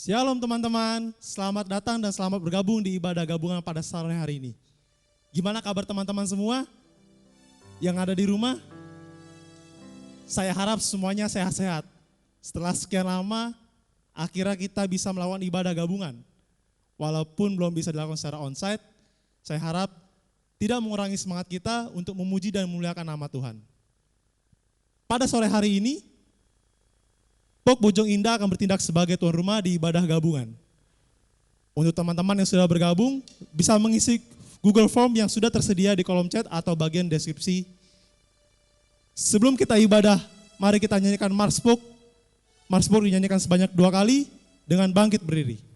Shalom teman-teman, selamat datang dan selamat bergabung di ibadah gabungan pada sore hari ini. Gimana kabar teman-teman semua yang ada di rumah? Saya harap semuanya sehat-sehat. Setelah sekian lama, akhirnya kita bisa melakukan ibadah gabungan. Walaupun belum bisa dilakukan secara onsite, saya harap tidak mengurangi semangat kita untuk memuji dan memuliakan nama Tuhan. Pada sore hari ini, POK Bojong Indah akan bertindak sebagai tuan rumah di ibadah gabungan. Untuk teman-teman yang sudah bergabung, bisa mengisi Google Form yang sudah tersedia di kolom chat atau bagian deskripsi. Sebelum kita ibadah, mari kita nyanyikan Mars POK. Mars POK dinyanyikan sebanyak 2 kali dengan bangkit berdiri.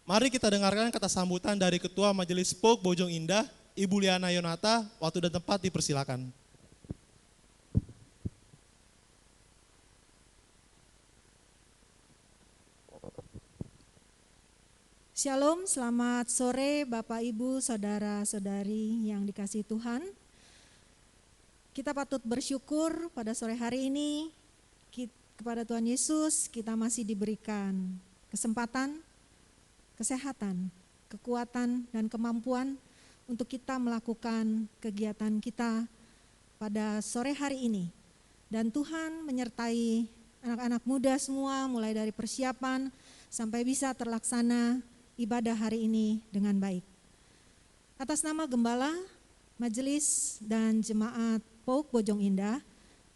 Mari kita dengarkan kata sambutan dari Ketua Majelis POK Bojong Indah, Ibu Liana Yonata. Waktu dan tempat dipersilakan. Shalom, selamat sore Bapak Ibu, Saudara-saudari yang dikasihi Tuhan. Kita patut bersyukur pada sore hari ini kepada Tuhan Yesus kita masih diberikan kesempatan, kesehatan, kekuatan, dan kemampuan untuk kita melakukan kegiatan kita pada sore hari ini. Dan Tuhan menyertai anak-anak muda semua mulai dari persiapan sampai bisa terlaksana ibadah hari ini dengan baik. Atas nama Gembala, Majelis, dan Jemaat POK Bojong Indah,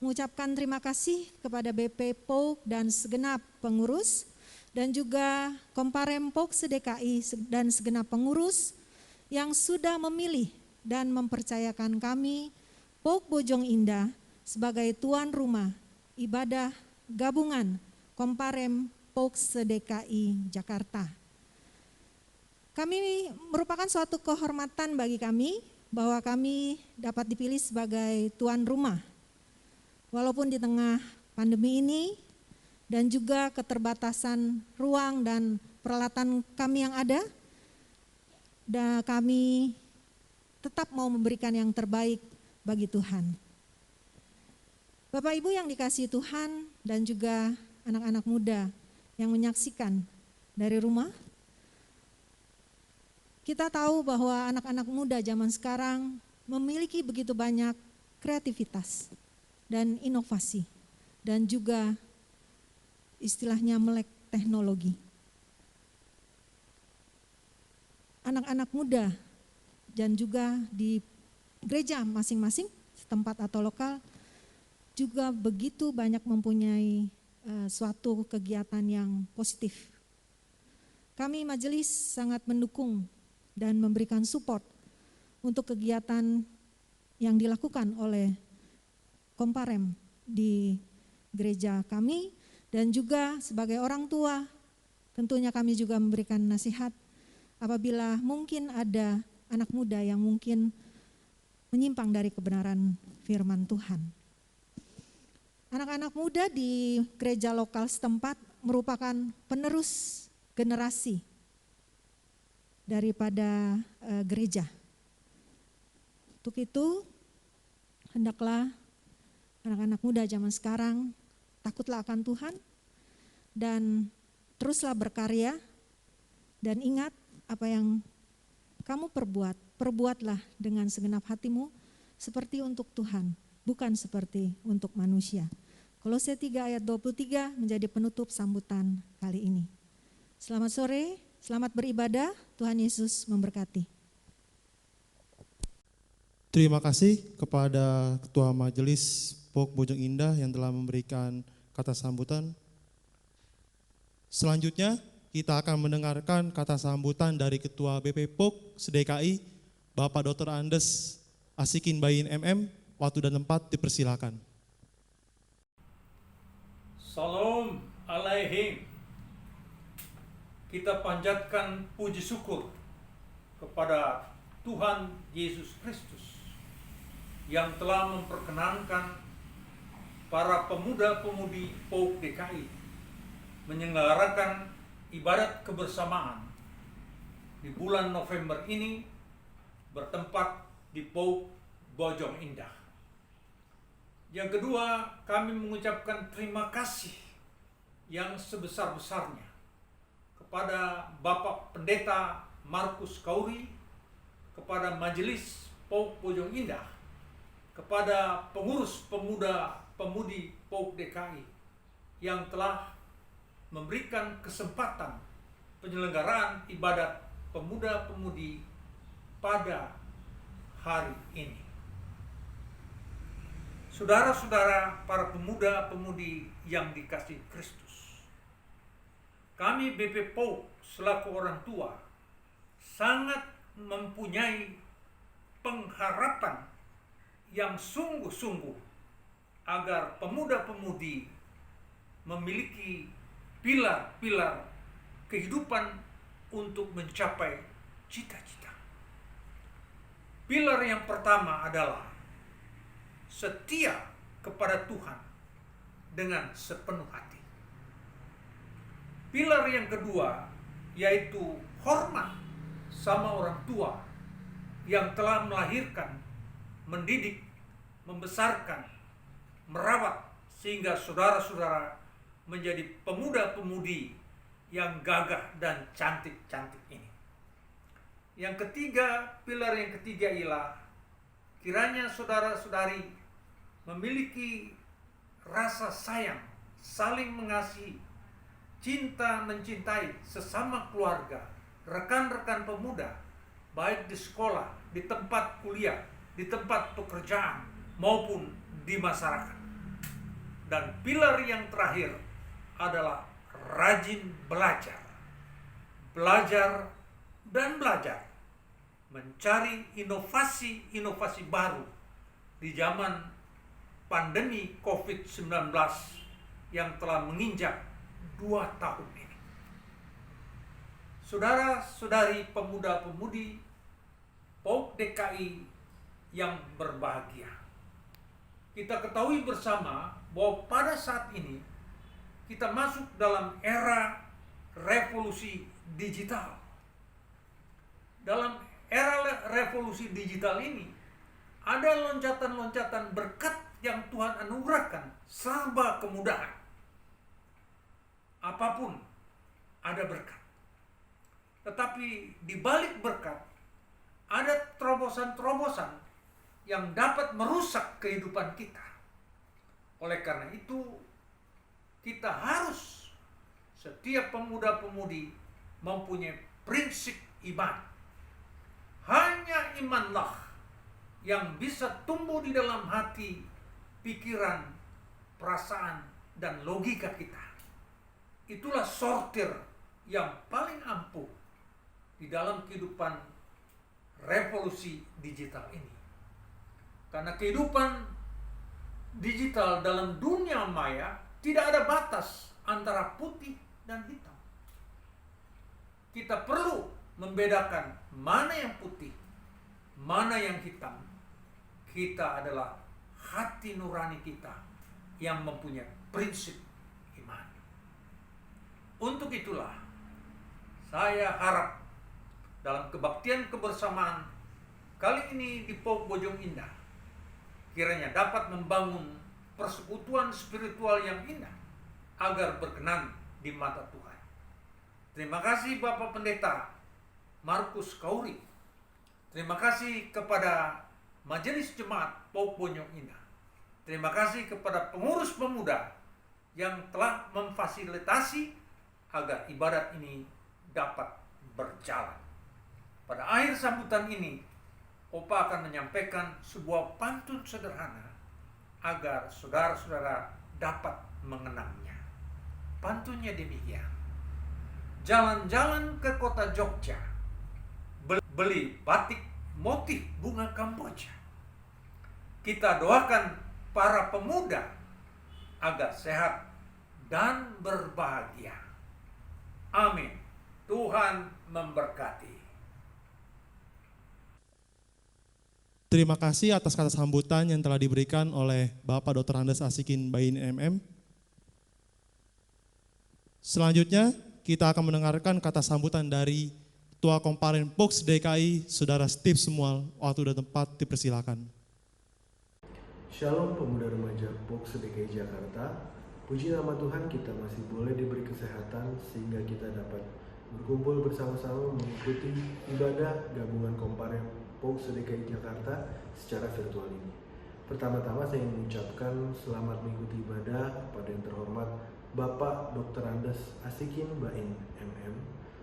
mengucapkan terima kasih kepada BP POK dan segenap pengurus, dan juga Komparem POK se-DKI dan segenap pengurus yang sudah memilih dan mempercayakan kami POK Bojong Indah sebagai tuan rumah ibadah gabungan Komparem POK se-DKI Jakarta. Kami merupakan suatu kehormatan bagi kami bahwa kami dapat dipilih sebagai tuan rumah. Walaupun di tengah pandemi ini dan juga keterbatasan ruang dan peralatan kami yang ada, dan kami tetap mau memberikan yang terbaik bagi Tuhan. Bapak Ibu yang dikasihi Tuhan dan juga anak-anak muda yang menyaksikan dari rumah, kita tahu bahwa anak-anak muda zaman sekarang memiliki begitu banyak kreativitas dan inovasi dan juga istilahnya melek teknologi. Anak-anak muda dan juga di gereja masing-masing setempat atau lokal juga begitu banyak mempunyai suatu kegiatan yang positif. Kami majelis sangat mendukung dan memberikan support untuk kegiatan yang dilakukan oleh Komparem di gereja kami, dan juga sebagai orang tua tentunya kami juga memberikan nasihat apabila mungkin ada anak muda yang mungkin menyimpang dari kebenaran firman Tuhan. Anak-anak muda di gereja lokal setempat merupakan penerus generasi daripada gereja. Untuk itu, hendaklah anak-anak muda zaman sekarang takutlah akan Tuhan dan teruslah berkarya, dan ingat apa yang kamu perbuatlah dengan segenap hatimu seperti untuk Tuhan, bukan seperti untuk manusia. Kolose 3 ayat 23 menjadi penutup sambutan kali ini. Selamat sore, selamat beribadah, Tuhan Yesus memberkati. Terima kasih kepada Ketua Majelis POK Bojong Indah yang telah memberikan kata sambutan. Selanjutnya kita akan mendengarkan kata sambutan dari Ketua BP POK SDKI, Bapak Dr. Andes Asikin Bayin MM. Waktu dan tempat dipersilakan. Salam alaihim. Kita panjatkan puji syukur kepada Tuhan Yesus Kristus yang telah memperkenankan para pemuda-pemudi POK DKI menyelenggarakan ibadat kebersamaan di bulan November ini bertempat di POK Bojong Indah. Yang kedua, kami mengucapkan terima kasih yang sebesar-besarnya kepada Bapak Pendeta Markus Kauri, kepada Majelis POK Bojong Indah, kepada pengurus pemuda-pemudi POK DKI yang telah memberikan kesempatan penyelenggaraan ibadat pemuda-pemudi pada hari ini. Saudara-saudara para pemuda-pemudi yang dikasihi Kristus, kami BP POK selaku orang tua sangat mempunyai pengharapan yang sungguh-sungguh agar pemuda-pemudi memiliki pilar-pilar kehidupan untuk mencapai cita-cita. Pilar yang pertama adalah setia kepada Tuhan dengan sepenuh hati. Pilar yang kedua yaitu hormat sama orang tua yang telah melahirkan, mendidik, membesarkan, merawat sehingga saudara-saudara menjadi pemuda-pemudi yang gagah dan cantik-cantik ini. Yang ketiga, pilar yang ketiga ialah kiranya saudara-saudari memiliki rasa sayang, saling mengasihi, cinta mencintai sesama keluarga, rekan-rekan pemuda, baik di sekolah, di tempat kuliah, di tempat pekerjaan, maupun di masyarakat. Dan pilar yang terakhir adalah rajin belajar. Belajar dan belajar. Mencari inovasi-inovasi baru di zaman pandemi COVID-19 yang telah menginjak 2 tahun ini. Saudara-saudari pemuda-pemudi POK DKI yang berbahagia, kita ketahui bersama bahwa pada saat ini kita masuk dalam era revolusi digital. Dalam era revolusi digital ini ada loncatan-loncatan berkat yang Tuhan anugerahkan, serba kemudahan. Apapun ada berkat. Tetapi di balik berkat ada terobosan-terobosan yang dapat merusak kehidupan kita. Oleh karena itu, kita harus setiap pemuda-pemudi mempunyai prinsip iman. Hanya imanlah yang bisa tumbuh di dalam hati, pikiran, perasaan, dan logika kita. Itulah sortir yang paling ampuh di dalam kehidupan revolusi digital ini. Karena kehidupan digital dalam dunia maya tidak ada batas antara putih dan hitam. Kita perlu membedakan mana yang putih, mana yang hitam. Kita adalah hati nurani kita yang mempunyai prinsip iman. Untuk itulah saya harap dalam kebaktian kebersamaan kali ini di POK Bojong Indah kiranya dapat membangun persekutuan spiritual yang indah agar berkenan di mata Tuhan. Terima kasih Bapak Pendeta Markus Kauri. Terima kasih kepada Majelis Jemaat POK Bojong Indah. Terima kasih kepada pengurus pemuda yang telah memfasilitasi agar ibadat ini dapat berjalan. Pada akhir sambutan ini, Opa akan menyampaikan sebuah pantun sederhana agar saudara-saudara dapat mengenangnya. Pantunnya demikian. Jalan-jalan ke kota Jogja, beli batik motif bunga Kamboja. Kita doakan para pemuda agar sehat dan berbahagia. Amin. Tuhan memberkati. Terima kasih atas kata sambutan yang telah diberikan oleh Bapak Dr. Andes Asikin Bayin MM. Selanjutnya kita akan mendengarkan kata sambutan dari Ketua Komparen POKS DKI, Saudara Steve Samuel. Waktu dan tempat dipersilakan. Shalom pemuda remaja POKS DKI Jakarta. Puji nama Tuhan kita masih boleh diberi kesehatan sehingga kita dapat berkumpul bersama-sama mengikuti ibadah gabungan Komparen POKS DKI Jakarta secara virtual ini. Pertama-tama saya ingin mengucapkan selamat mengikuti ibadah kepada yang terhormat Bapak Dr. Andes Asikin Bain MM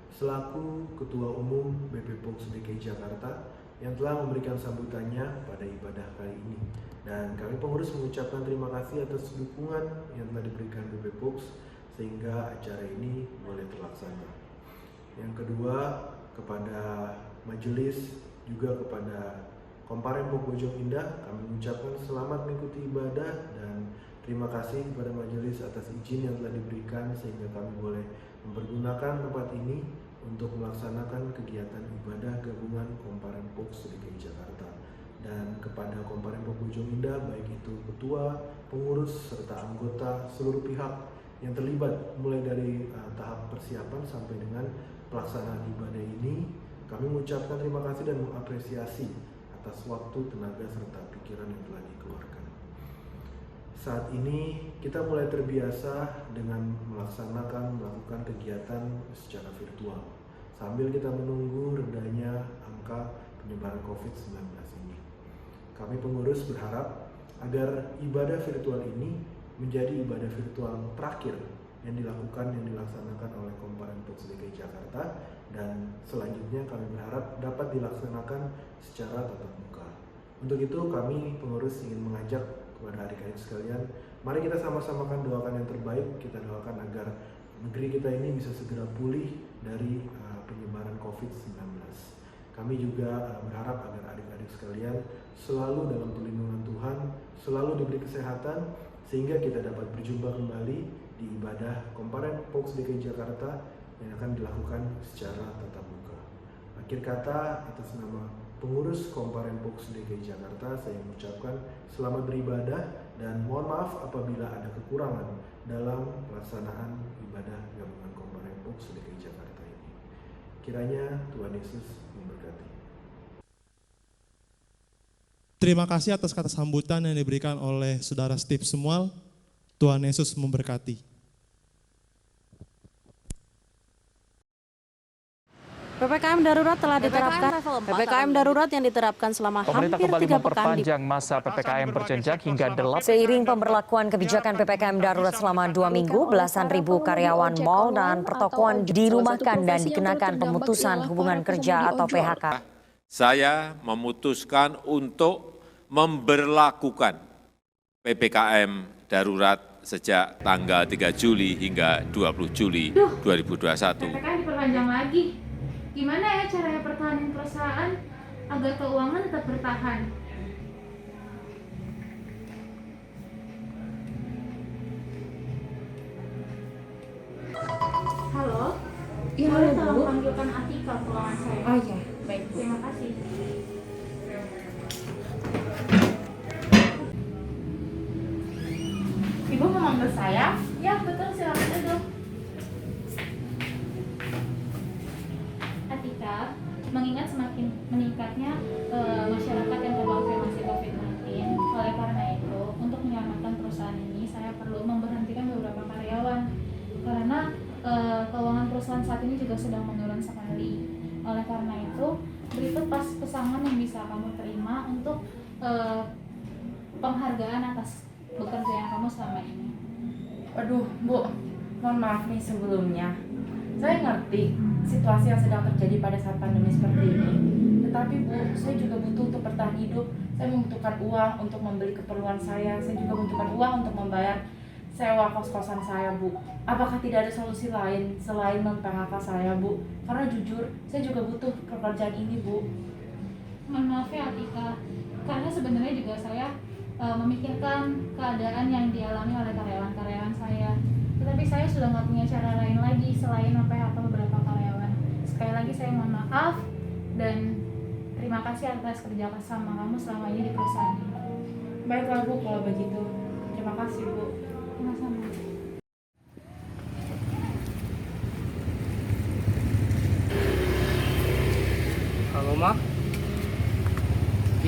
selaku Ketua Umum BP POKS DKI Jakarta yang telah memberikan sambutannya pada ibadah kali ini. Dan kami pengurus mengucapkan terima kasih atas dukungan yang telah diberikan BP POKS sehingga acara ini boleh terlaksana. Yang kedua, kepada majelis juga kepada Komparen POK Bojong Indah, kami mengucapkan selamat mengikuti ibadah dan terima kasih kepada majelis atas izin yang telah diberikan sehingga kami boleh mempergunakan tempat ini untuk melaksanakan kegiatan ibadah gabungan Komparen POKS DKI Jakarta. Dan kepada Komparen POK Bojong Indah, baik itu ketua, pengurus, serta anggota seluruh pihak yang terlibat mulai dari tahap persiapan sampai dengan pelaksanaan ibadah ini, kami mengucapkan terima kasih dan mengapresiasi atas waktu, tenaga, serta pikiran yang telah dikeluarkan. Saat ini kita mulai terbiasa dengan melakukan kegiatan secara virtual sambil kita menunggu redanya angka penyebaran COVID-19 ini. Kami pengurus berharap agar ibadah virtual ini menjadi ibadah virtual terakhir yang dilaksanakan oleh Komparen POKS DKI Jakarta, dan selanjutnya kami berharap dapat dilaksanakan secara tatap muka. Untuk itu kami pengurus ingin mengajak kepada adik-adik sekalian, mari kita sama-sama doakan yang terbaik. Kita doakan agar negeri kita ini bisa segera pulih dari penyebaran COVID-19. Kami juga berharap agar adik-adik sekalian selalu dalam perlindungan Tuhan, selalu diberi kesehatan, sehingga kita dapat berjumpa kembali di ibadah Komparen POKS DKI Jakarta yang akan dilakukan secara tatap muka. Akhir kata, atas nama pengurus Komparen POKS DKI Jakarta, saya mengucapkan selamat beribadah dan mohon maaf apabila ada kekurangan dalam pelaksanaan ibadah gabungan Komparen POKS DKI Jakarta ini. Kiranya Tuhan Yesus memberkati. Terima kasih atas kata sambutan yang diberikan oleh Saudara Steve Samuel. Tuhan Yesus memberkati. PPKM darurat telah diterapkan. PPKM darurat yang diterapkan selama Pemerintah hampir kembali 3 pekan memperpanjang masa PPKM berjenjang hingga 8. Seiring pemberlakuan kebijakan PPKM darurat selama 2 minggu, belasan ribu karyawan mal dan pertokoan dirumahkan dan dikenakan pemutusan hubungan kerja atau PHK. saya memutuskan untuk memberlakukan PPKM darurat sejak tanggal 3 Juli hingga 20 Juli 2021. PPKM diperpanjang lagi. Gimana ya caranya pertahanan perusahaan agar keuangan tetap bertahan? Halo? Iya, Boleh halo, tolong Bu. panggilkan Atika keuangan saya? Oh iya, Baik, terima kasih. Ibu mau manggil saya? Ya, betul, silakan duduk. Atika, mengingat semakin meningkatnya masyarakat yang terkonfirmasi COVID-19, oleh karena itu, untuk menyelamatkan perusahaan ini, saya perlu memberhentikan beberapa karyawan. Karena keuangan perusahaan saat ini juga sedang menurun sekali. Oleh karena itu, berikut pesangon yang bisa kamu terima untuk penghargaan atas bekerja yang kamu selama ini. Waduh, Bu, mohon maaf nih sebelumnya. Saya ngerti situasi yang sedang terjadi pada saat pandemi seperti ini. Tetapi Bu, saya juga butuh untuk bertahan hidup. Saya membutuhkan uang untuk membeli keperluan saya. Saya juga membutuhkan uang untuk membayar sewa kos-kosan saya, Bu. Apakah tidak ada solusi lain selain mem-PHK saya, Bu? Karena jujur, saya juga butuh pekerjaan ini, Bu. Mohon maaf ya Atika, karena sebenarnya juga saya memikirkan keadaan yang dialami oleh karyawan-karyawan saya. Tetapi saya sudah nggak punya cara lain lagi selain mem-PHK beberapa karyawan. Sekali lagi saya mohon maaf dan terima kasih atas kerja sama kamu selama ini di perusahaan ini. Baiklah, Bu, kalau begitu. Terima kasih, Bu. Sama-sama. Halo, Ma.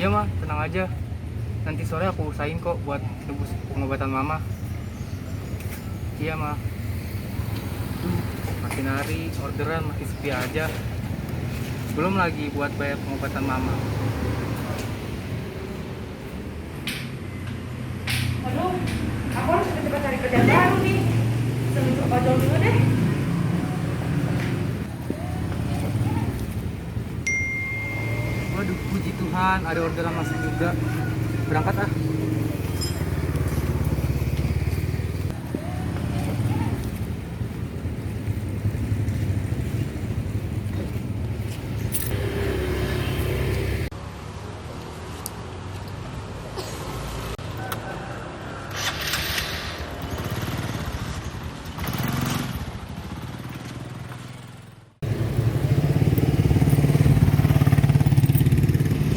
Iya, Ma, tenang aja. Nanti sore aku usahain kok buat tebus pengobatan Mama. Iya, Ma. Makin hari orderan makin sepi aja. Belum lagi buat bayar pengobatan Mama. Aduh, aku harus cepat-cepat cari kerjaan baru nih. Sambil ke ojol dulu deh. Waduh, puji Tuhan, ada orderan masuk juga. Berangkat ah.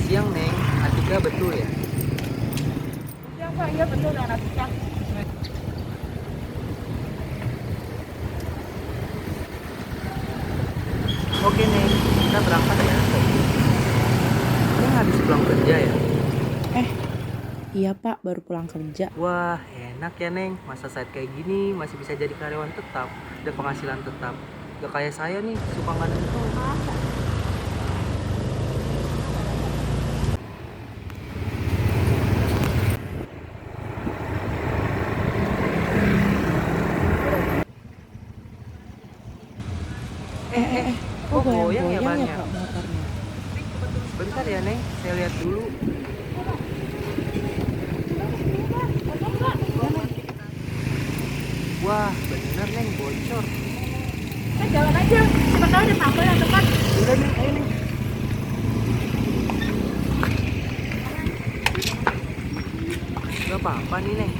Siang, Neng. Atika betul ya? Ya, Pak, iya betul dengan Atika. Oke, Neng. Kita berangkat ya. Neng habis pulang kerja ya? Iya, Pak, baru pulang kerja. Wah, enak ya, Neng. Masa saat kayak gini masih bisa jadi karyawan tetap, ada penghasilan tetap. Gak kayak saya nih, suka nggak nentu. Oh, goyang ya goyang bannya? Pak motornya. Bentar ya, Neng. Saya lihat dulu. Wah, bener, Neng. Bocor. Jalan aja, siapa tahu ada tampil yang depan. Udah, Neng. Ayo, Neng. Gak apa-apa nih, Neng.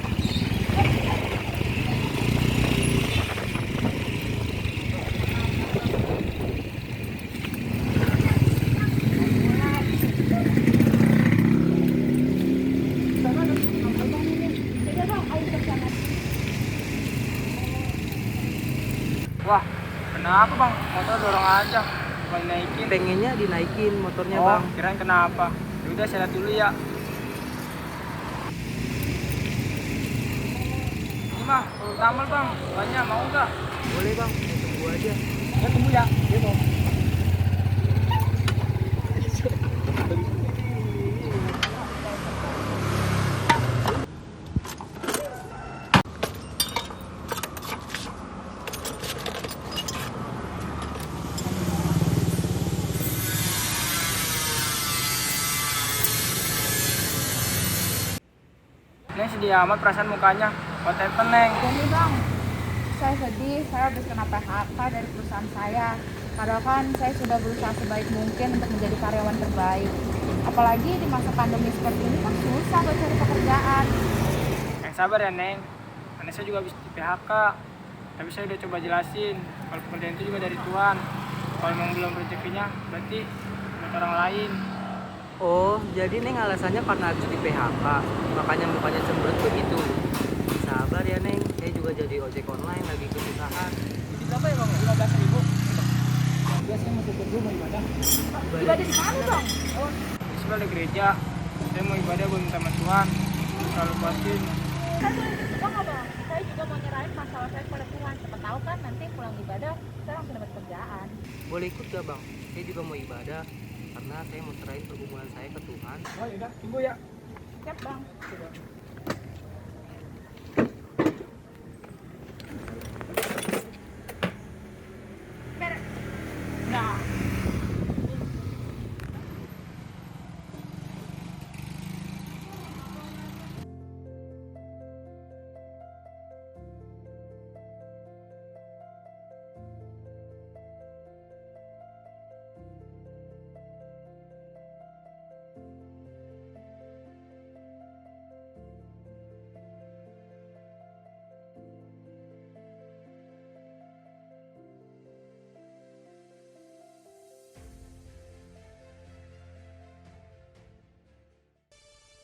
Wah, kenapa bang? Motor dorong aja, bukan naikin. Pengennya dinaikin motornya bang. Kirain kenapa? Udah saya lihat dulu ya. Ini mah, tamal bang, banyak mau nggak? Boleh bang, saya tunggu aja. Ya tunggu ya, iya bang. Neng sedih amat perasaan mukanya. What happened, Neng? Jadi bang, saya sedih, saya habis kena PHK dari perusahaan saya. Padahal kan saya sudah berusaha sebaik mungkin untuk menjadi karyawan terbaik. Apalagi di masa pandemi seperti ini kan susah buat cari pekerjaan. Yang sabar ya, Neng. Karena saya juga habis di PHK. Tapi saya udah coba jelasin, kalau pekerjaan itu juga dari Tuhan. Kalau memang belum rezekinya, berarti buat orang lain. Oh, jadi Neng alasannya karena habis di PHK, makanya mukanya cemberut begitu. Sabar ya Neng, saya juga jadi ojek online lagi kesusahan. Jadi berapa ya bang? 15.000. Biasanya mau tutup dulu mau ibadah. Ibadah di mana bang? Oh, di sebelah ada gereja. Saya mau ibadah, mau minta sama Tuhan. Selalu puasin. Saya boleh juga nggak bang? Saya juga mau nyerahin masalah saya kepada Tuhan. Siapa tahu kan nanti pulang ibadah, saya langsung dapat kerjaan. Boleh ikut gak Bang? Saya juga mau ibadah, karena saya mau serahin pergumulan saya ke Tuhan. Oh yaudah, tunggu ya. Siap bang. Nah.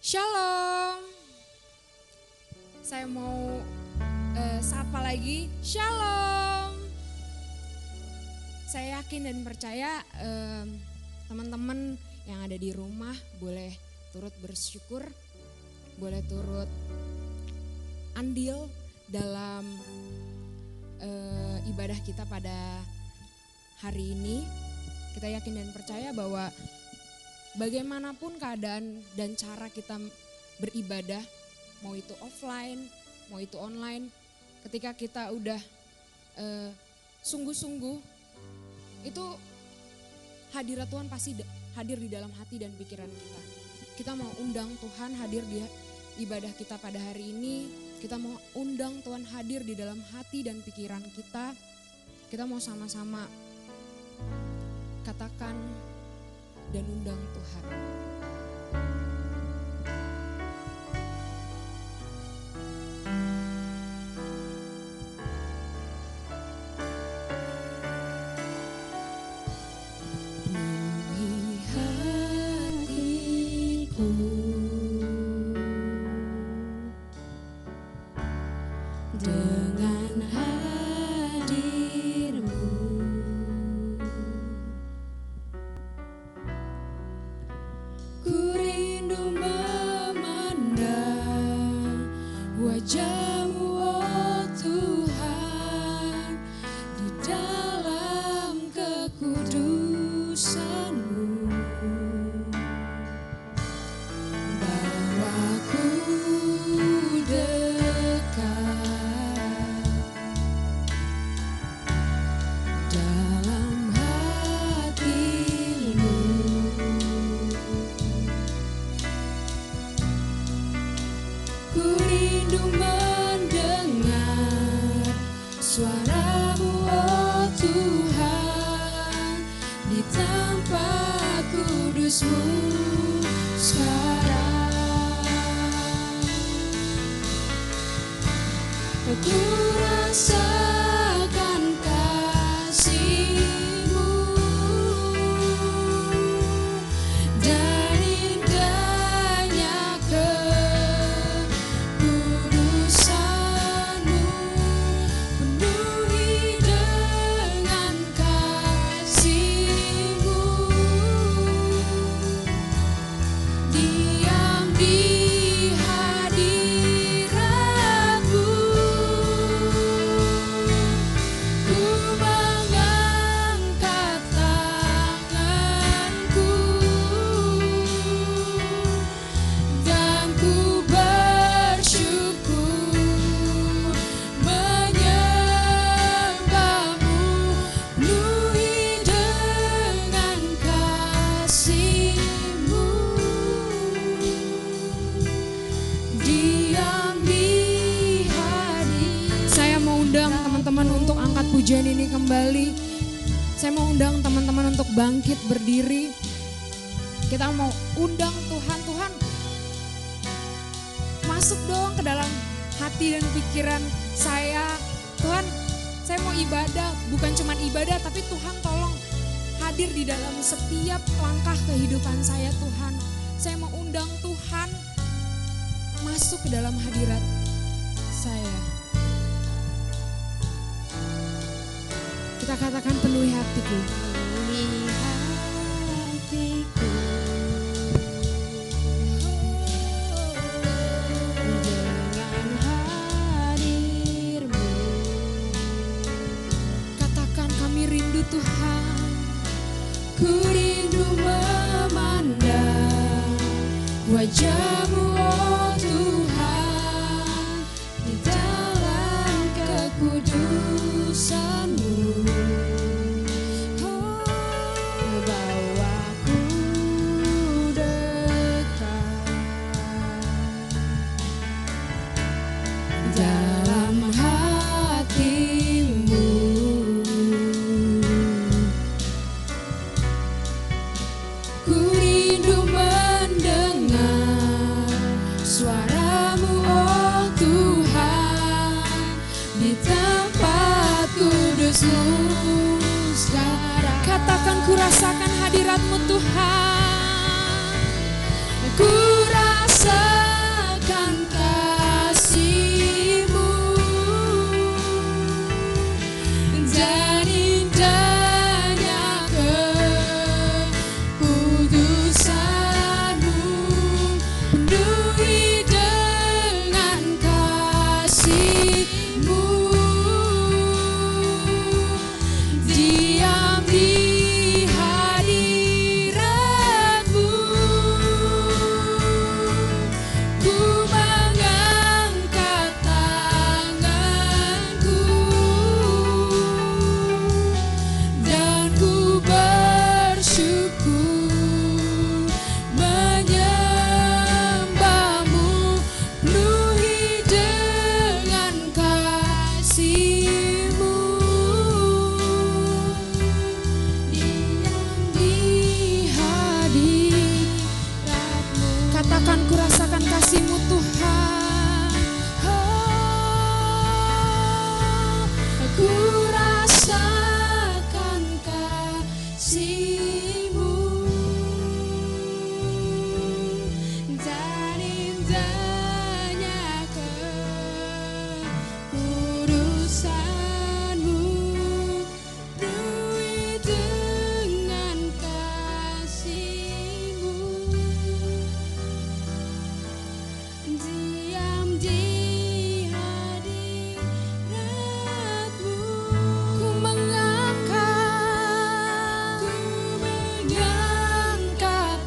Shalom. Saya mau sapa lagi. Shalom. Saya yakin dan percaya teman-teman yang ada di rumah boleh turut bersyukur, boleh turut andil dalam ibadah kita pada hari ini. Kita yakin dan percaya bahwa bagaimanapun keadaan dan cara kita beribadah, mau itu offline, mau itu online, ketika kita udah sungguh-sungguh, itu hadirat Tuhan pasti hadir di dalam hati dan pikiran kita. Kita mau undang Tuhan hadir di ibadah kita pada hari ini, kita mau undang Tuhan hadir di dalam hati dan pikiran kita. Kita mau sama-sama katakan dan undang Tuhan. Penuhi hatiku dengan hadir-Mu. Ku rindu memandang wajah-Mu, oh Tuhan, di dalam kekudusan-Mu. Bawaku dekat dalam hati-Mu. Ku rindu mendengar suara-Mu, oh Tuhan, di tempat kudus-Mu sekarang. Ku rasakan kasih-Mu dan indahnya kekudusan-Mu. Penuhi dengan kasih-Mu, diam di hadirat-Mu. teman-teman untuk angkat pujian ini kembali. Saya mau undang teman-teman untuk bangkit berdiri. Kita mau undang Tuhan, Tuhan masuk dong ke dalam hati dan pikiran saya. Tuhan, saya mau ibadah, bukan cuma ibadah tapi Tuhan tolong hadir di dalam setiap langkah kehidupan saya Tuhan. Saya mau undang Tuhan masuk ke dalam hadirat saya. Kita katakan penuhi hatiku. Penuhi hatiku. Dengan hadir-Mu. Katakan kami rindu Tuhan. Ku rindu memandang wajah-Mu, oh Tuhan, di dalam kekudusan-Mu. Oh, bawaku dekat dalam hati-Mu. Ku rindu mendengar suara-Mu, oh Tuhan, di tempat kudus-Mu sekarang. Katakan ku rasakan hadirat-Mu Tuhan. Ku rasakan kasih-Mu dan indahnya kekudusan-Mu. Penuhi dengan kasih-Mu. Diam di hadirat-Mu. Ku mengangkat tanganku dan ku bersyukur menyembah-Mu. Penuhi dengan kasih-Mu. Diam di hadirat-Mu. Katakan ku rasakan kasih-Mu Tuhan. Oh, ku rasakan kasih-Mu dan indahnya kekudusan-Mu. Penuhi dengan kasih-Mu. Diam di hadirat-Mu. Ku mengangkat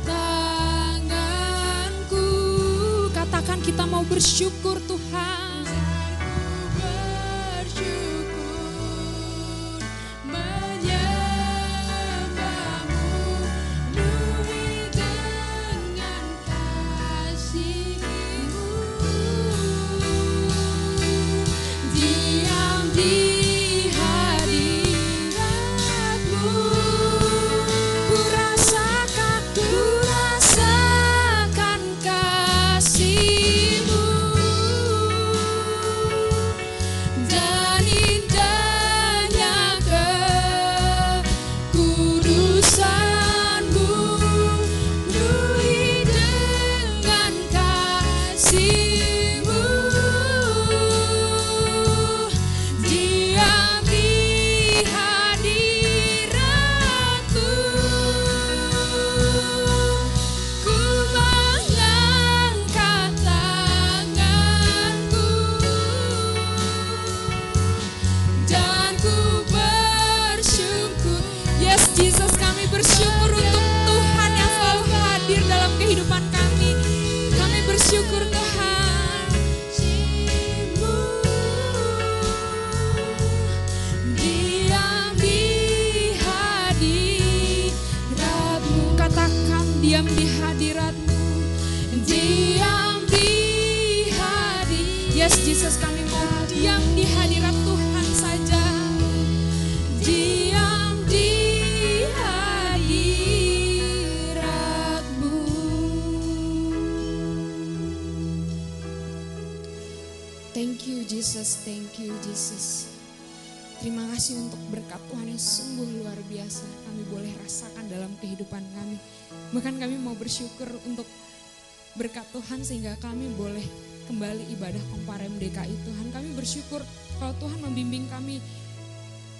tanganku. Katakan kita mau bersyukur Tuhan. Ku bersyukur menyembah-Mu. Penuhi dengan kasih-Mu. Diam di hadirat-Mu. Ku rasakan kasih-Mu dan indahnya kekudusan-Mu. Penuhi dengan kasih-Mu. Diam di hadirat-Mu. Ku mengangkat tanganku dan ku bersyukur. Yes Jesus, kami bersyukur untuk Tuhan yang selalu hadir dalam kehidupan kami. Kami bersyukur Tuhan. Diam di hadirat-Mu. Katakan diam di hadirat-Mu. Diam di hadirat. Yes Jesus, kami mau diam di hadirat Tuhan saja. Thank you Jesus, thank you Jesus. Terima kasih untuk berkat Tuhan yang sungguh luar biasa kami boleh rasakan dalam kehidupan kami. Bahkan kami mau bersyukur untuk berkat Tuhan sehingga kami boleh kembali ibadah Komparem DKI Tuhan. Kami bersyukur kalau Tuhan membimbing kami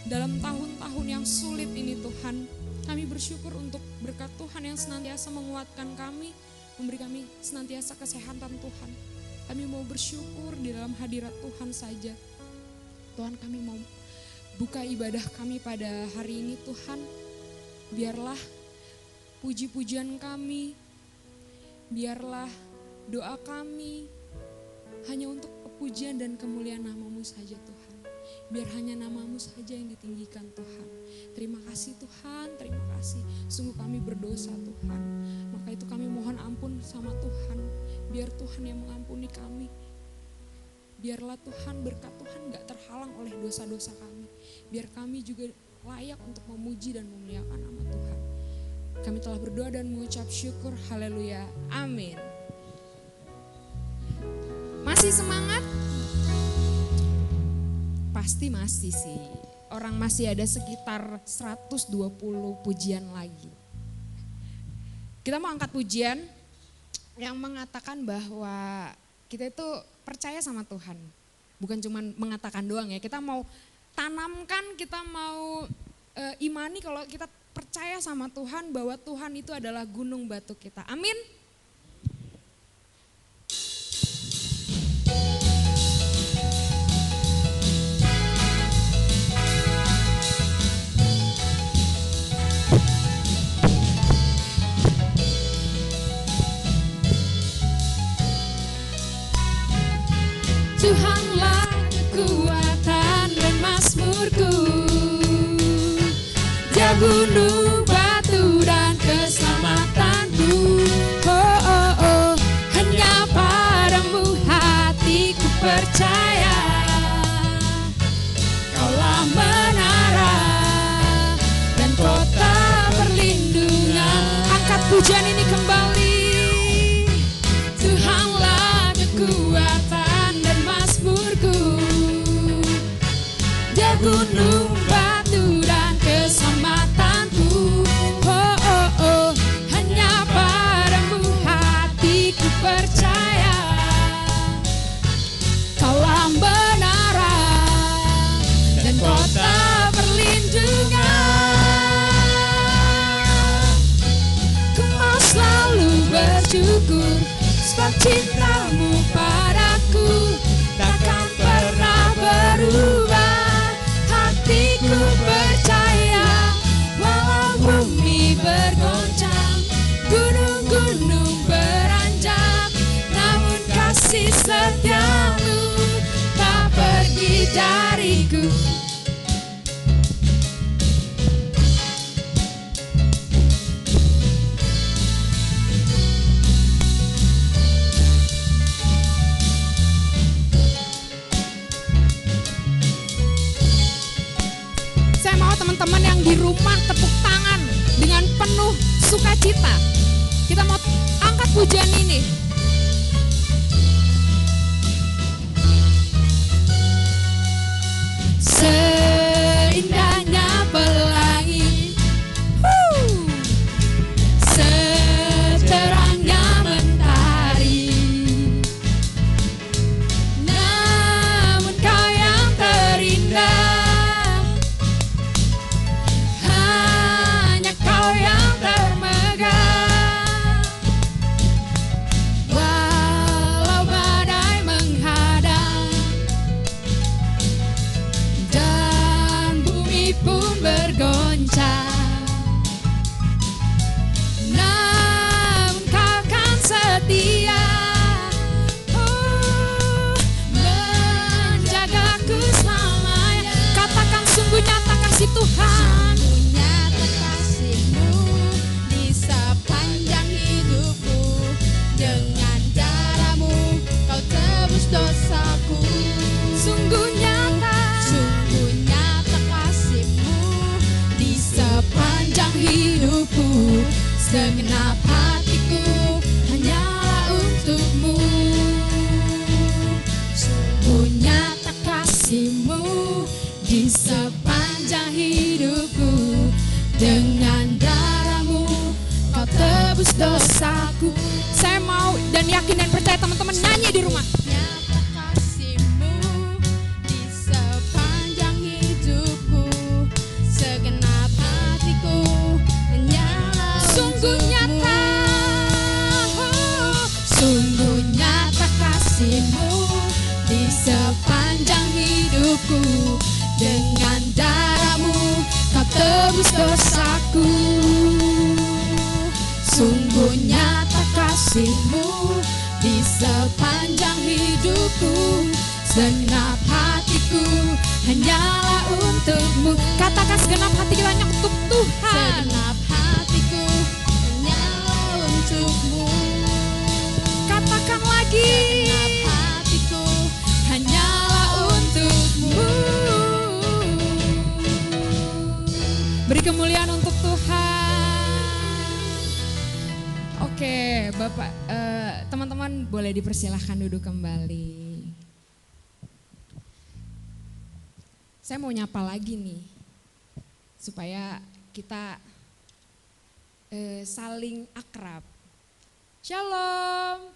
dalam tahun-tahun yang sulit ini Tuhan. Kami bersyukur untuk berkat Tuhan yang senantiasa menguatkan kami, memberi kami senantiasa kesehatan Tuhan. Kami mau bersyukur di dalam hadirat Tuhan saja. Tuhan, kami mau buka ibadah kami pada hari ini Tuhan. Biarlah puji-pujian kami, biarlah doa kami hanya untuk pujian dan kemuliaan nama-Mu saja Tuhan. Biar hanya nama-Mu saja yang ditinggikan Tuhan. Terima kasih Tuhan, terima kasih. Sungguh kami berdosa Tuhan. Maka itu kami mohon ampun sama Tuhan. Biar Tuhan yang mengampuni kami. Biarlah Tuhan, berkat Tuhan gak terhalang oleh dosa-dosa kami. Biar kami juga layak untuk memuji dan memuliakan nama Tuhan. Kami telah berdoa dan mengucap syukur. Haleluya. Amin. Masih semangat? Pasti masih sih. Orang masih ada sekitar 120 pujian lagi. Kita mau angkat pujian yang mengatakan bahwa kita itu percaya sama Tuhan. Bukan cuma mengatakan doang ya. Kita mau tanamkan, kita mau imani kalau kita percaya sama Tuhan bahwa Tuhan itu adalah gunung batu kita. Amin. Tuhanlah kekuatan dan mazmurku, Dia gunung batu dan keselamatanku. Oh oh oh, hanya padamu hatiku percaya. Kaulah menara dan kota perlindungan. Angkat pujian ini kembali. Tuhanlah kekuatan dan mazmurku, Dia gunung batu dan keselamatanku. Oh oh oh, hanya padamu hatiku percaya. Kaulah menara dan kota perlindungan. Ku mau selalu bersyukur sebab cinta-Mu padaku takkan pernah berubah. Hatiku percaya walau bumi bergoncang, gunung-gunung beranjak, namun kasih setia-Mu tak pergi dariku. Saya mau teman-teman yang di rumah tepuk tangan dengan penuh sukacita. Kita mau angkat pujian ini. Seindahnya pelangi, seterangnya mentari, namun Kau yang terindah, hanya Kau yang termegah. Walau badai menghadang dan bumi pun bergoncang, namun Kau kan setia, menjagaku selamanya. Katakan sungguh nyata kasih Tuhan. Sungguh nyata kasih-Mu di sepanjang hidupku. Dengan darah-Mu Kau tebus dosaku. Sungguh nyata kasih-Mu di sepanjang hidupku. Segenap hatiku hanyalah untuk-Mu. Sungguh nyata tebus dosaku. Saya mau dan yakin dan percaya teman-teman nyanyi di rumah. Nyata kasih-Mu di sepanjang hidupku, segenap hatiku hanyalah Sungguh nyata, sungguh nyata kasih-Mu di sepanjang hidupku. Dengan darah-Mu Kau tebus dosaku. Sungguh nyata kasih-Mu di sepanjang hidupku, segenap hatiku hanyalah untuk-Mu. katakan segenap hati kita hanya untuk Tuhan. Segenap hatiku hanyalah untuk-Mu. Katakan lagi. Segenap hatiku hanyalah untuk-Mu. Beri kemuliaan untuk Tuhan. Oke, Bapak, teman-teman boleh dipersilahkan duduk kembali. Saya mau nyapa lagi nih, supaya kita saling akrab. Shalom.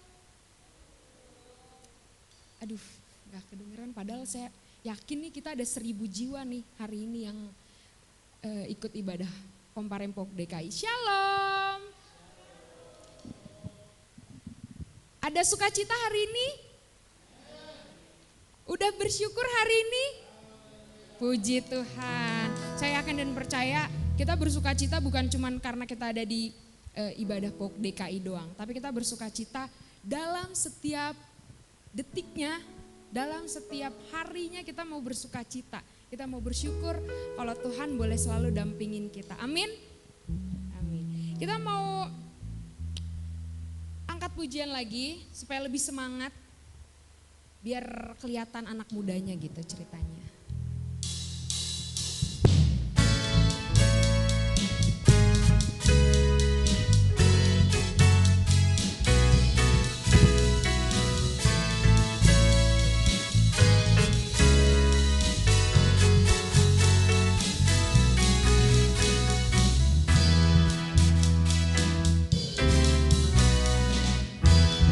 Aduh, gak kedengeran, padahal saya yakin nih kita ada 1000 jiwa nih hari ini yang ikut ibadah Komparem POK DKI. Shalom. Ada sukacita hari ini? Udah bersyukur hari ini? Puji Tuhan. Saya yakin dan percaya kita bersukacita bukan cuma karena kita ada di ibadah POK DKI doang. Tapi kita bersukacita dalam setiap detiknya, dalam setiap harinya kita mau bersukacita. Kita mau bersyukur kalau Tuhan boleh selalu dampingin kita. Amin. Amin. Kita mau angkat pujian lagi supaya lebih semangat. Biar kelihatan anak mudanya gitu ceritanya.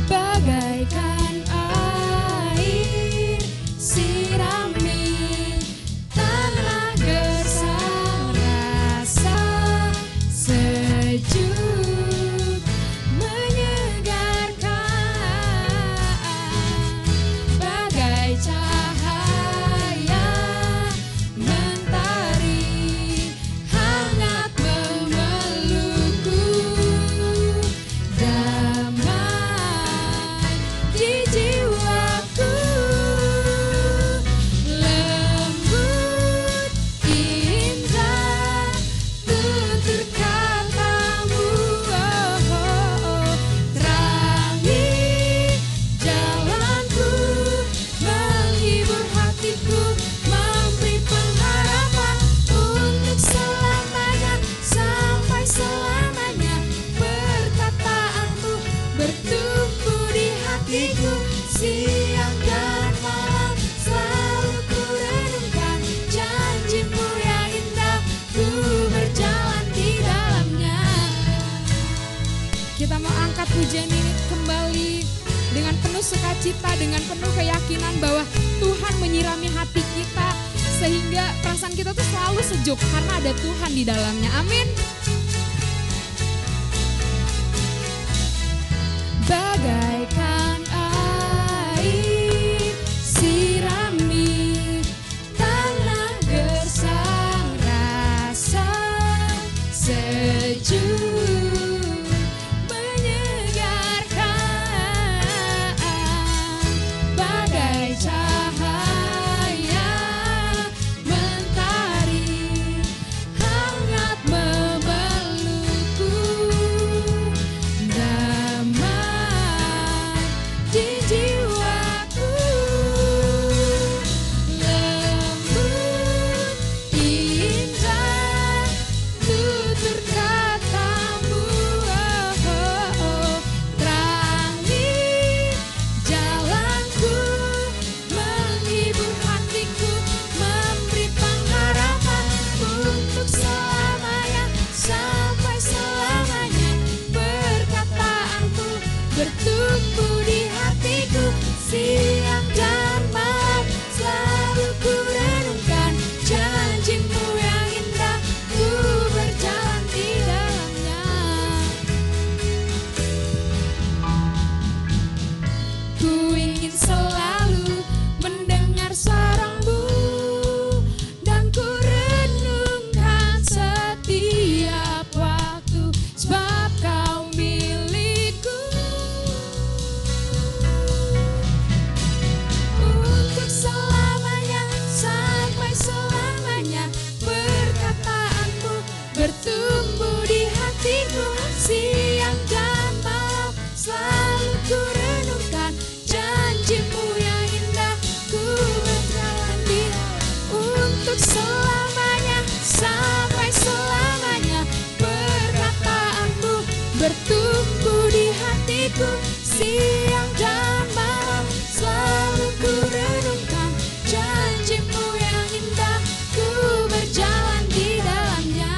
Bagaikan air sirami tanah gersang, rasa sejuk menyegarkan. Bagai cahaya mentari hangat memelukku, damai di jiwaku, lembut indah tutur kata-Mu, terangi jalanku, menghibur hatiku, memberi pengharapan untuk selamanya, sampai selamanya. Perkataanmu bertumpu di hatiku, siang dan malam selalu ku renungkan. Janji-Mu yang indah, ku berjalan di dalamnya. Kita mau angkat pujian ini kembali dengan penuh sukacita, dengan penuh keyakinan bahwa Tuhan menyirami hati kita sehingga perasaan kita tuh selalu sejuk karena ada Tuhan di dalamnya. Amin. Bagaikan air sirami tanah gersang, rasa sejuk menyegarkan. Bagai cahaya mentari hangat memelukku, bertumbuh di hatiku siang dan malam. Selalu ku renungkan janjimu yang indah, ku berjalan di dalamnya. Ku ingin selalu mendengar suaramu dan ku renungkan setiap waktu, sebab kau milikku. Untuk selamanya, sampai selamanya, perkataanmu bertumbuh di hatiku siang dan malam. Selalu ku renungkan janjimu yang indah, ku berjalan di untuk selamanya, sampai selamanya, perkataanmu bertumbuh di hatiku siang dan malam. Selalu ku renungkan janjimu yang indah, ku berjalan di dalamnya.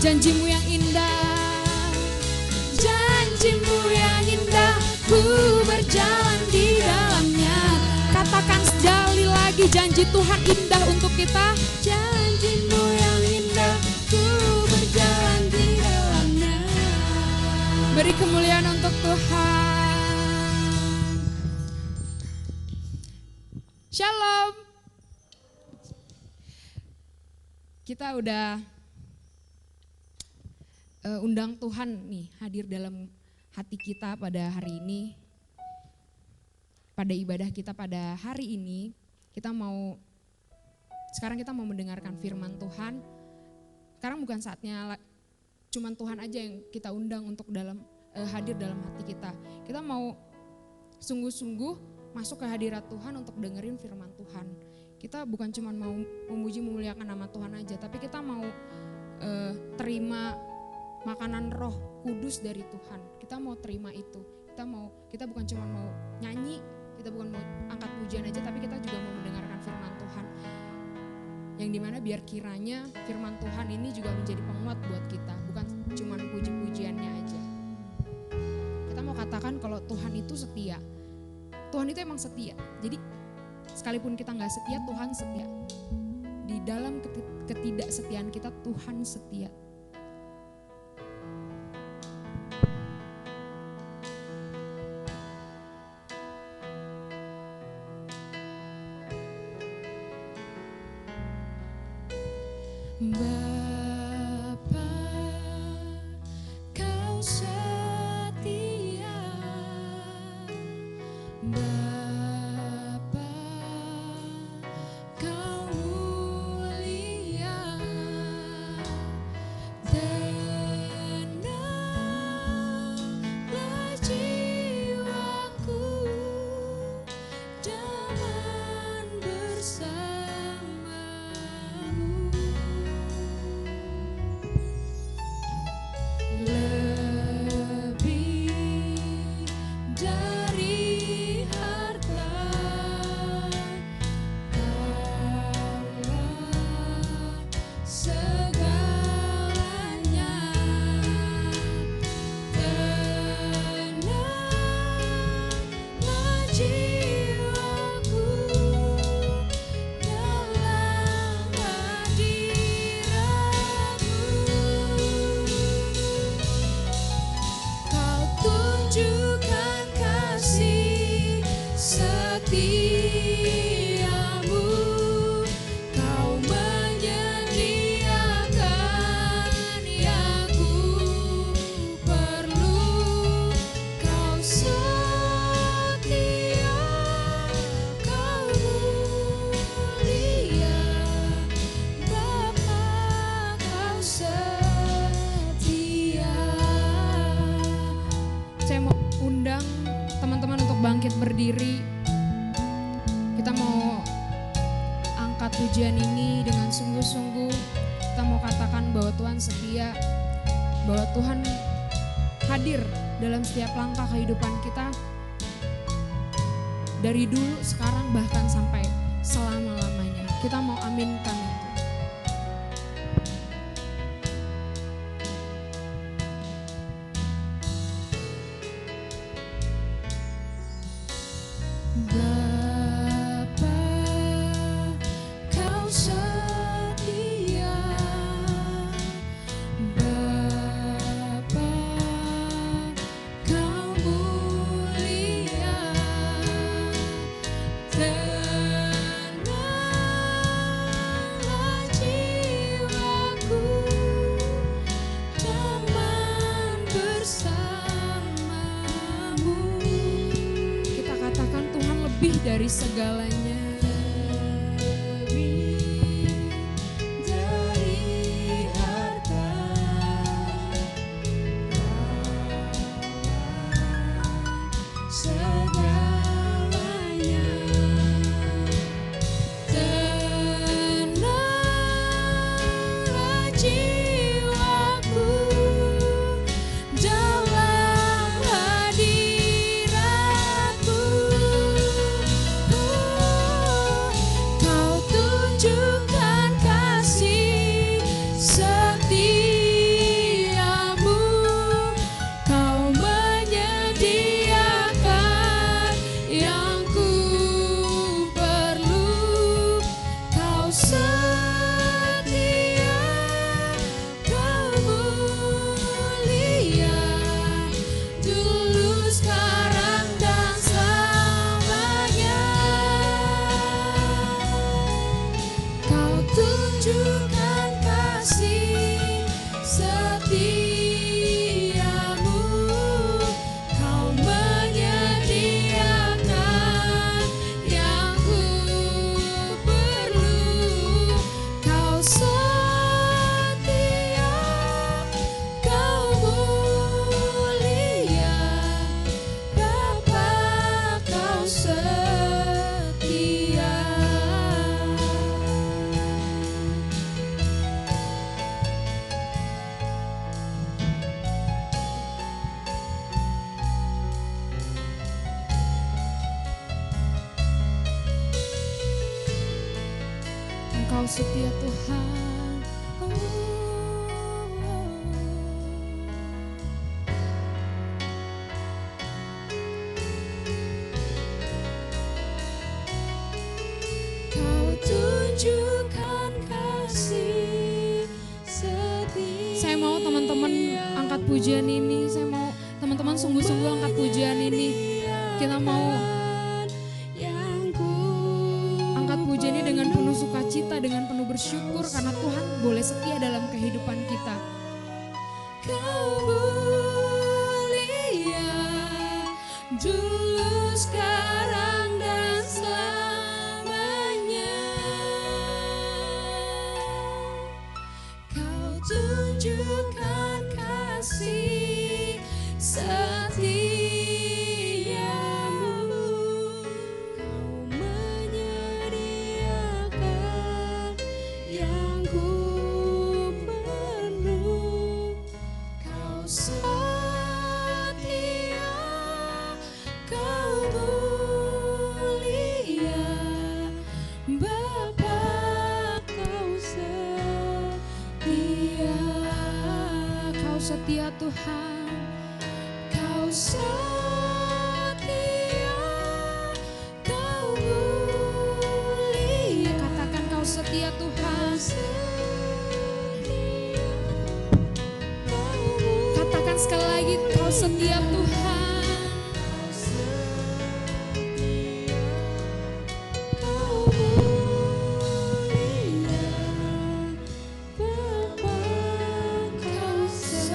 Janjimu yang indah, janjimu yang indah, ku berjalan di dalamnya. Katakan sekali lagi, janji Tuhan indah untuk kita. Janjimu yang indah, ku berjalan di dalamnya. Beri kemuliaan untuk Tuhan. Shalom. Kita udah undang Tuhan nih hadir dalam hati kita pada hari ini. Pada ibadah kita pada hari ini, sekarang kita mau mendengarkan firman Tuhan. Sekarang bukan saatnya cuman Tuhan aja yang kita undang untuk hadir dalam hati kita. Kita mau sungguh-sungguh masuk ke hadirat Tuhan untuk dengerin firman Tuhan. Kita bukan cuma mau memuji memuliakan nama Tuhan aja, tapi kita mau terima makanan Roh Kudus dari Tuhan. Kita mau terima itu. Kita bukan cuma mau nyanyi, kita bukan mau angkat pujian aja, tapi kita juga mau mendengarkan firman Tuhan. Yang dimana biar kiranya firman Tuhan ini juga menjadi penguat buat kita, bukan cuma puji-pujiannya aja. Kita mau katakan kalau Tuhan itu setia. Tuhan itu emang setia. Jadi sekalipun kita gak setia, Tuhan setia. Di dalam ketidaksetiaan kita, Tuhan setia. Bapa, kau setia. Bapa, kau mulia. Tenanglah jiwaku, damai bersamamu. Lebih dari harta, Kaulah segalanya. Tenanglah jiwaku dalam hadirat-Mu. Kau tunjukkan kasih setiamu, Kau menyediakan yang ku perlu. Kau setia, Kau mulia, Bapa, Kau setia. Saya mau undang teman-teman untuk bangkit berdiri. Kita mau angkat pujian ini dengan sungguh-sungguh. Kita mau katakan bahwa Tuhan setia, bahwa Tuhan hadir dalam setiap langkah kehidupan kita. Dari dulu, sekarang, bahkan sampai selama-lamanya. Kita mau aminkan itu. dari segalanya. Dari harta segalanya, tenanglah jiwaku dalam hadiratmu. Kau tunjukkan kasih setiamu, kau menyediakan yang ku perlu. Kau setia, kau mulia, dulu, sekarang, dan selamanya. Kau tunjukkan kasih setiamu, kau menyediakan yang ku perlu. Kau setia, kau mulia, Bapa, kau setia. Engkau setia Tuhan. Kau tunjukkan kasih setia. Saya mau teman-teman angkat pujian ini, saya mau teman-teman sungguh-sungguh angkat pujian ini. Kita mau angkat pujian ini dengan penuh sukacita, dengan penuh bersyukur karena Tuhan boleh setia dalam kehidupan kita. Kau mulia, dulu, sekarang, dan selamanya. Kau tunjukkan kasih setiamu, kau menyediakan yang ku perlu. Kau setia, kau mulia, Bapa, kau setia. Kau setia Tuhan. Kau setia, kau mulia. Katakan kau setia Tuhan. Katakan sekali lagi kau setia Tuhan. Kau mulia, Bapa, kau setia.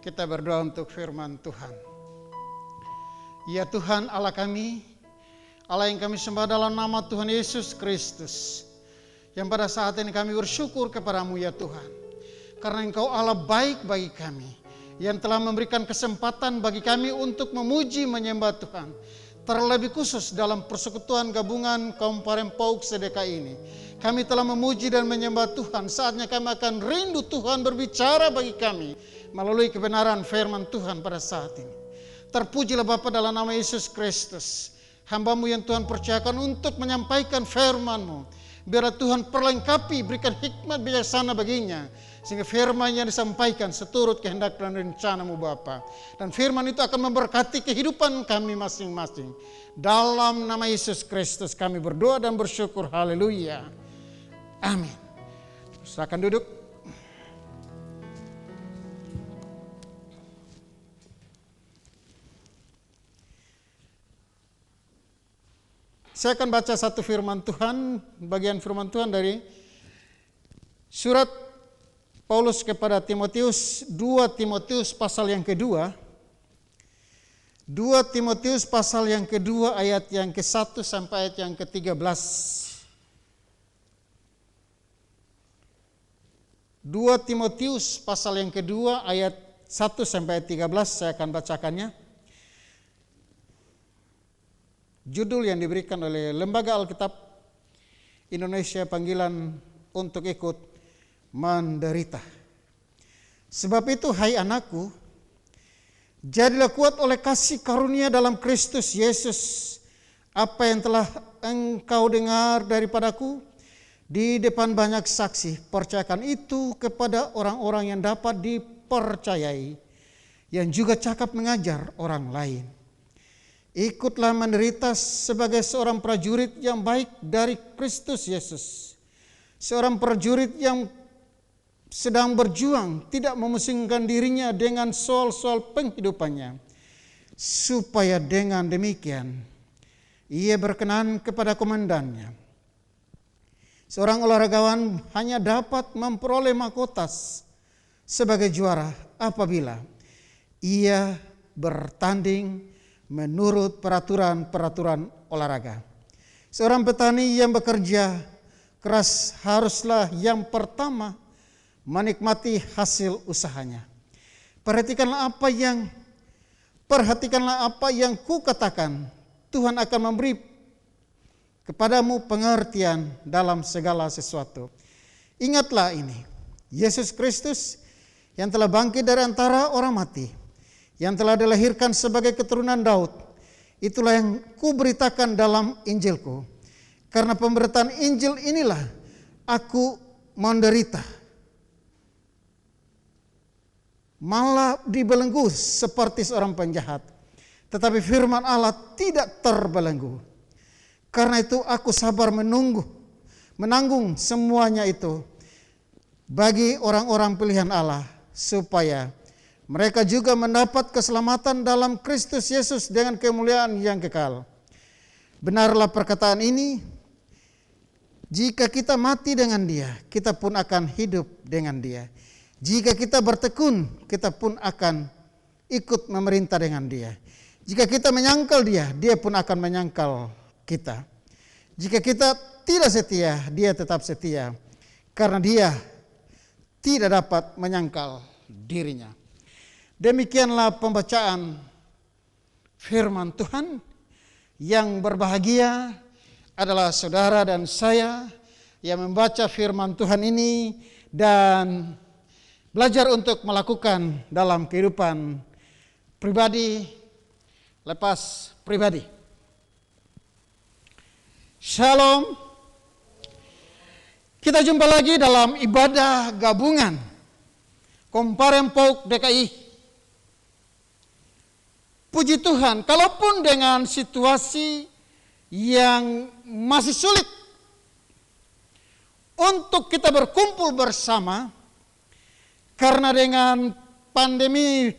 Kita berdoa untuk firman Tuhan. Ya Tuhan Allah kami, Allah yang kami sembah dalam nama Tuhan Yesus Kristus, yang pada saat ini kami bersyukur kepadamu ya Tuhan, karena Engkau Allah baik bagi kami, yang telah memberikan kesempatan bagi kami untuk memuji menyembah Tuhan. Terlebih khusus dalam persekutuan gabungan kaum Parempau Sedekah ini, kami telah memuji dan menyembah Tuhan. Saatnya kami akan rindu Tuhan berbicara bagi kami melalui kebenaran firman Tuhan pada saat ini. Terpujilah Bapa dalam nama Yesus Kristus, hamba-Mu yang Tuhan percayakan untuk menyampaikan firman-Mu. Biarlah Tuhan perlengkapi, berikan hikmat bijaksana baginya, sehingga firman yang disampaikan seturut kehendak dan rencana-Mu Bapa. Dan firman itu akan memberkati kehidupan kami masing-masing. Dalam nama Yesus Kristus kami berdoa dan bersyukur. Haleluya. Amin. Silakan duduk. Saya akan baca satu firman Tuhan, bagian firman Tuhan dari surat Paulus kepada Timotius, 2 Timotius pasal yang kedua. 2 Timotius pasal yang kedua ayat yang ke-1 sampai ayat yang ke-13. 2 Timotius pasal yang kedua ayat 1 sampai ayat 13, saya akan bacakannya. Judul yang diberikan oleh Lembaga Alkitab Indonesia, panggilan untuk ikut menderita. Sebab itu hai anakku, jadilah kuat oleh kasih karunia dalam Kristus Yesus. Apa yang telah engkau dengar daripadaku di depan banyak saksi, percayakan itu kepada orang-orang yang dapat dipercayai, yang juga cakap mengajar orang lain. Ikutlah menderita sebagai seorang prajurit yang baik dari Kristus Yesus. Seorang prajurit yang sedang berjuang, tidak memusingkan dirinya dengan soal-soal penghidupannya, supaya dengan demikian ia berkenan kepada komandannya. Seorang olahragawan hanya dapat memperoleh mahkota sebagai juara apabila ia bertanding menurut peraturan-peraturan olahraga. Seorang petani yang bekerja keras haruslah yang pertama menikmati hasil usahanya. Perhatikanlah apa yang kukatakan. Tuhan akan memberi kepadamu pengertian dalam segala sesuatu. Ingatlah ini, Yesus Kristus yang telah bangkit dari antara orang mati, yang telah dilahirkan sebagai keturunan Daud, itulah yang kuberitakan dalam Injilku. Karena pemberitaan Injil inilah aku menderita, malah dibelenggu seperti seorang penjahat. Tetapi firman Allah tidak terbelenggu. Karena itu aku sabar menanggung semuanya itu bagi orang-orang pilihan Allah, supaya mereka juga mendapat keselamatan dalam Kristus Yesus dengan kemuliaan yang kekal. Benarlah perkataan ini, jika kita mati dengan Dia, kita pun akan hidup dengan Dia. Jika kita bertekun, kita pun akan ikut memerintah dengan Dia. Jika kita menyangkal Dia, Dia pun akan menyangkal kita. Jika kita tidak setia, Dia tetap setia, karena Dia tidak dapat menyangkal dirinya. Demikianlah pembacaan firman Tuhan. Yang berbahagia adalah saudara dan saya yang membaca firman Tuhan ini dan belajar untuk melakukan dalam kehidupan pribadi lepas pribadi. Shalom. Kita jumpa lagi dalam ibadah gabungan Komparem PAUK DKI. Puji Tuhan, kalaupun dengan situasi yang masih sulit untuk kita berkumpul bersama karena dengan pandemi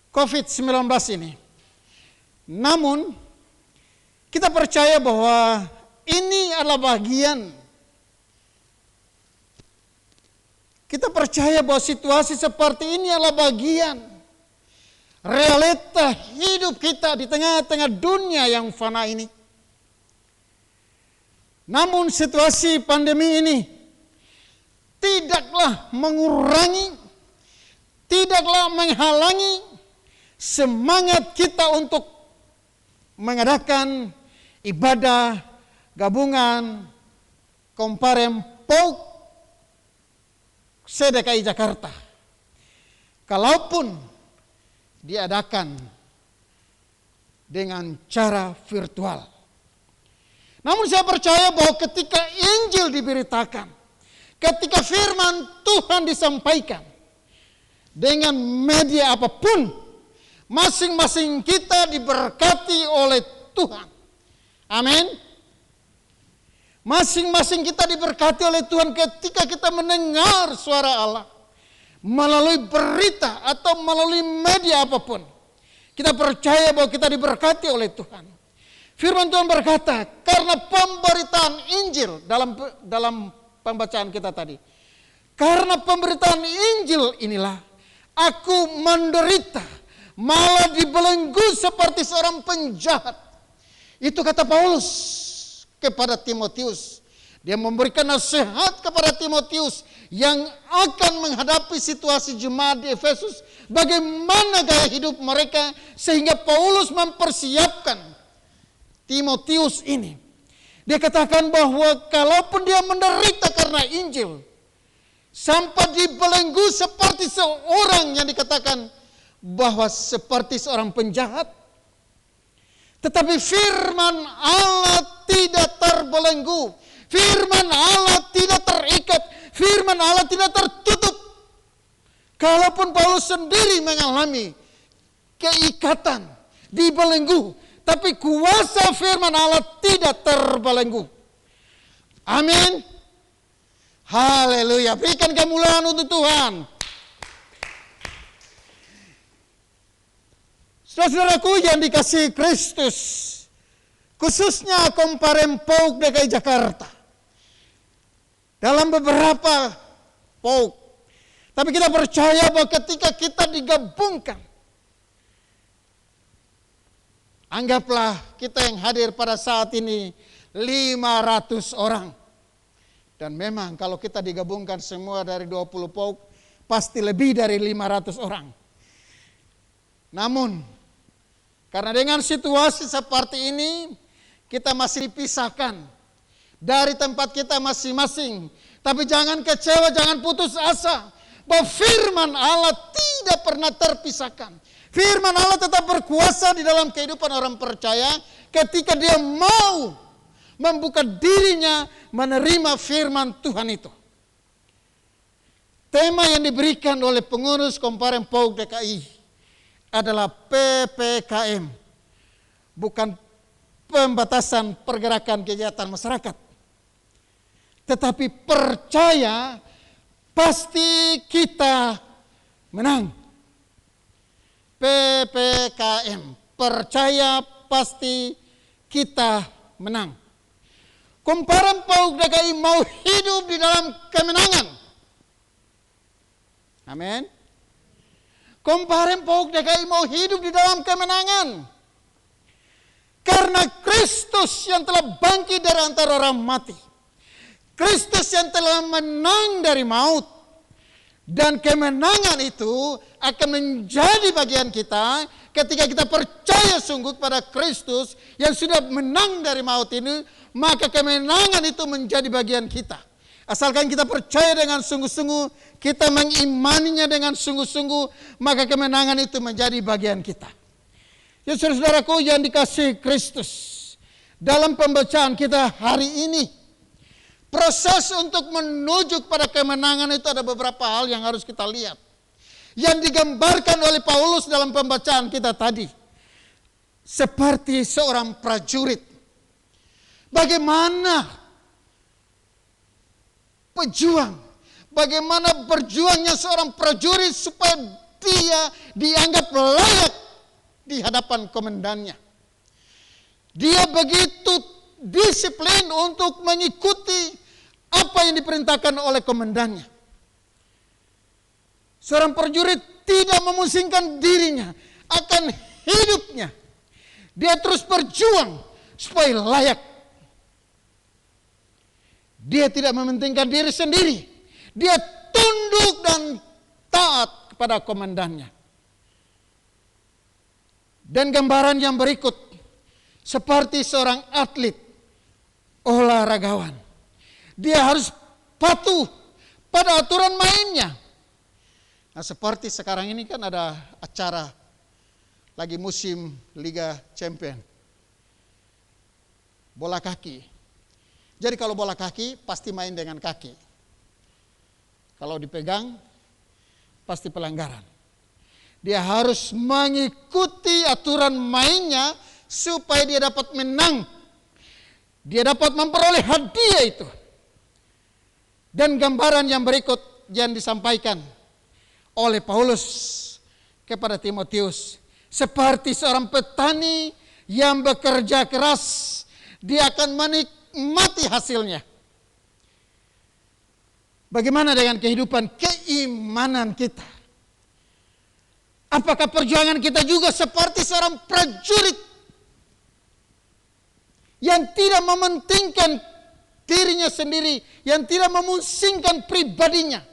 COVID-19 ini. Namun, kita percaya bahwa ini adalah bagian. Kita percaya bahwa situasi seperti ini adalah bagian realita hidup kita di tengah-tengah dunia yang fana ini. Namun situasi pandemi ini tidaklah mengurangi, tidaklah menghalangi semangat kita untuk mengadakan ibadah gabungan Komparem PAUK se-DKI Jakarta. Kalaupun diadakan dengan cara virtual. Namun saya percaya bahwa ketika Injil diberitakan, ketika firman Tuhan disampaikan dengan media apapun, masing-masing kita diberkati oleh Tuhan. Amin. Masing-masing kita diberkati oleh Tuhan ketika kita mendengar suara Allah melalui berita atau melalui media apapun. Kita percaya bahwa kita diberkati oleh Tuhan. Firman Tuhan berkata, karena pemberitaan Injil dalam pembacaan kita tadi, Karena pemberitaan Injil inilah aku menderita, malah dibelenggu seperti seorang penjahat. Itu kata Paulus kepada Timotius. Dia memberikan nasihat kepada Timotius yang akan menghadapi situasi jemaat di Efesus. Bagaimana gaya hidup mereka sehingga Paulus mempersiapkan Timotius ini. Dia katakan bahwa kalaupun dia menderita karena Injil, sampai dibelenggu seperti seorang yang dikatakan bahwa seperti seorang penjahat. Tetapi firman Allah tidak terbelenggu. Firman Allah tidak terikat. Firman Allah tidak tertutup. Kalaupun Paulus sendiri mengalami keikatan, dibelenggu, tapi kuasa firman Allah tidak terbelenggu. Amin. Haleluya. Berikan kemuliaan untuk Tuhan. Saudaraku yang dikasihi Kristus, khususnya Komparem PAUK DKI Jakarta. Dalam beberapa PAUK. Tapi kita percaya bahwa ketika kita digabungkan, anggaplah kita yang hadir pada saat ini 500 orang. Dan memang kalau kita digabungkan semua dari 20 PAUK, pasti lebih dari 500 orang. Namun, karena dengan situasi seperti ini, kita masih dipisahkan dari tempat kita masing-masing. Tapi jangan kecewa, jangan putus asa. Bahwa firman Allah tidak pernah terpisahkan. Firman Allah tetap berkuasa di dalam kehidupan orang percaya ketika dia mau membuka dirinya menerima firman Tuhan itu. Tema yang diberikan oleh pengurus Komparem PAUK DKI adalah PPKM, bukan pembatasan pergerakan kegiatan masyarakat, tetapi percaya pasti kita menang. PPKM, percaya pasti kita menang. Komparem PAUK DKI mau hidup di dalam kemenangan. Amin. Komparem PAUK DKI mau hidup di dalam kemenangan. Karena Kristus yang telah bangkit dari antara orang mati. Kristus yang telah menang dari maut. Dan kemenangan itu akan menjadi bagian kita ketika kita percaya sungguh pada Kristus yang sudah menang dari maut ini, maka kemenangan itu menjadi bagian kita. Asalkan kita percaya dengan sungguh-sungguh, kita mengimaninya dengan sungguh-sungguh, maka kemenangan itu menjadi bagian kita. Ya saudara-saudaraku yang dikasihi Kristus, dalam pembacaan kita hari ini, proses untuk menuju kepada kemenangan itu ada beberapa hal yang harus kita lihat. Yang digambarkan oleh Paulus dalam pembacaan kita tadi. Seperti seorang prajurit. Bagaimana pejuang, bagaimana berjuangnya seorang prajurit supaya dia dianggap layak di hadapan komandannya. Dia begitu disiplin untuk mengikuti apa yang diperintahkan oleh komandannya. Seorang prajurit tidak memusingkan dirinya akan hidupnya. Dia terus berjuang supaya layak. Dia tidak mementingkan diri sendiri. Dia tunduk dan taat kepada komandannya. Dan gambaran yang berikut, seperti seorang atlet, olahragawan. Dia harus patuh pada aturan mainnya. Nah, seperti sekarang ini kan ada acara lagi musim Liga Champion. Bola kaki. Jadi kalau bola kaki pasti main dengan kaki. Kalau dipegang pasti pelanggaran. Dia harus mengikuti aturan mainnya supaya dia dapat menang. Dia dapat memperoleh hadiah itu. Dan gambaran yang berikut yang disampaikan oleh Paulus kepada Timotius. Seperti seorang petani yang bekerja keras, dia akan menikmati hasilnya. Bagaimana dengan kehidupan keimanan kita? Apakah perjuangan kita juga seperti seorang prajurit yang tidak mementingkan dirinya sendiri, yang tidak memusingkan pribadinya,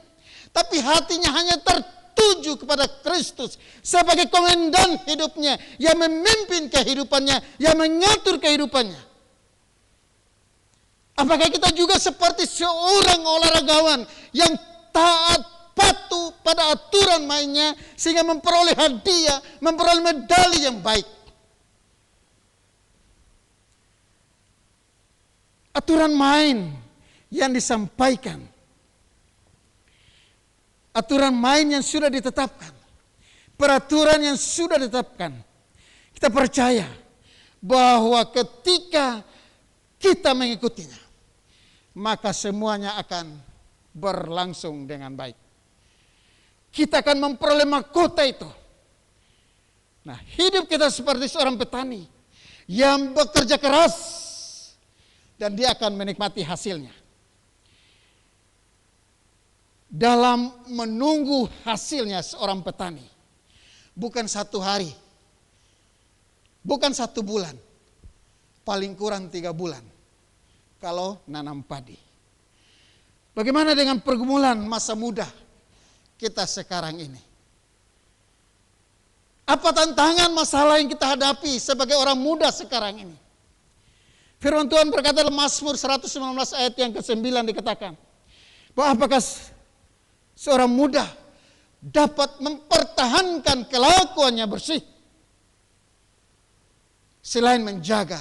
tapi hatinya hanya tertuju kepada Kristus sebagai komandan hidupnya, yang memimpin kehidupannya, yang mengatur kehidupannya? Apakah kita juga seperti seorang olahragawan yang taat, patuh pada aturan mainnya sehingga memperoleh hadiah, memperoleh medali yang baik? Aturan main yang disampaikan, aturan main yang sudah ditetapkan, peraturan yang sudah ditetapkan, kita percaya bahwa ketika kita mengikutinya, maka semuanya akan berlangsung dengan baik. Kita akan memperoleh mahkota itu. Nah, hidup kita seperti seorang petani yang bekerja keras dan dia akan menikmati hasilnya. Dalam menunggu hasilnya seorang petani, bukan 1 hari, bukan 1 bulan, paling kurang 3 bulan kalau nanam padi. Bagaimana dengan pergumulan masa muda kita sekarang ini? Apa tantangan masalah yang kita hadapi sebagai orang muda sekarang ini? Firman Tuhan berkata dalam Mazmur 119 ayat yang ke-9 dikatakan bahwa apakah seorang muda dapat mempertahankan kelakuannya bersih selain menjaga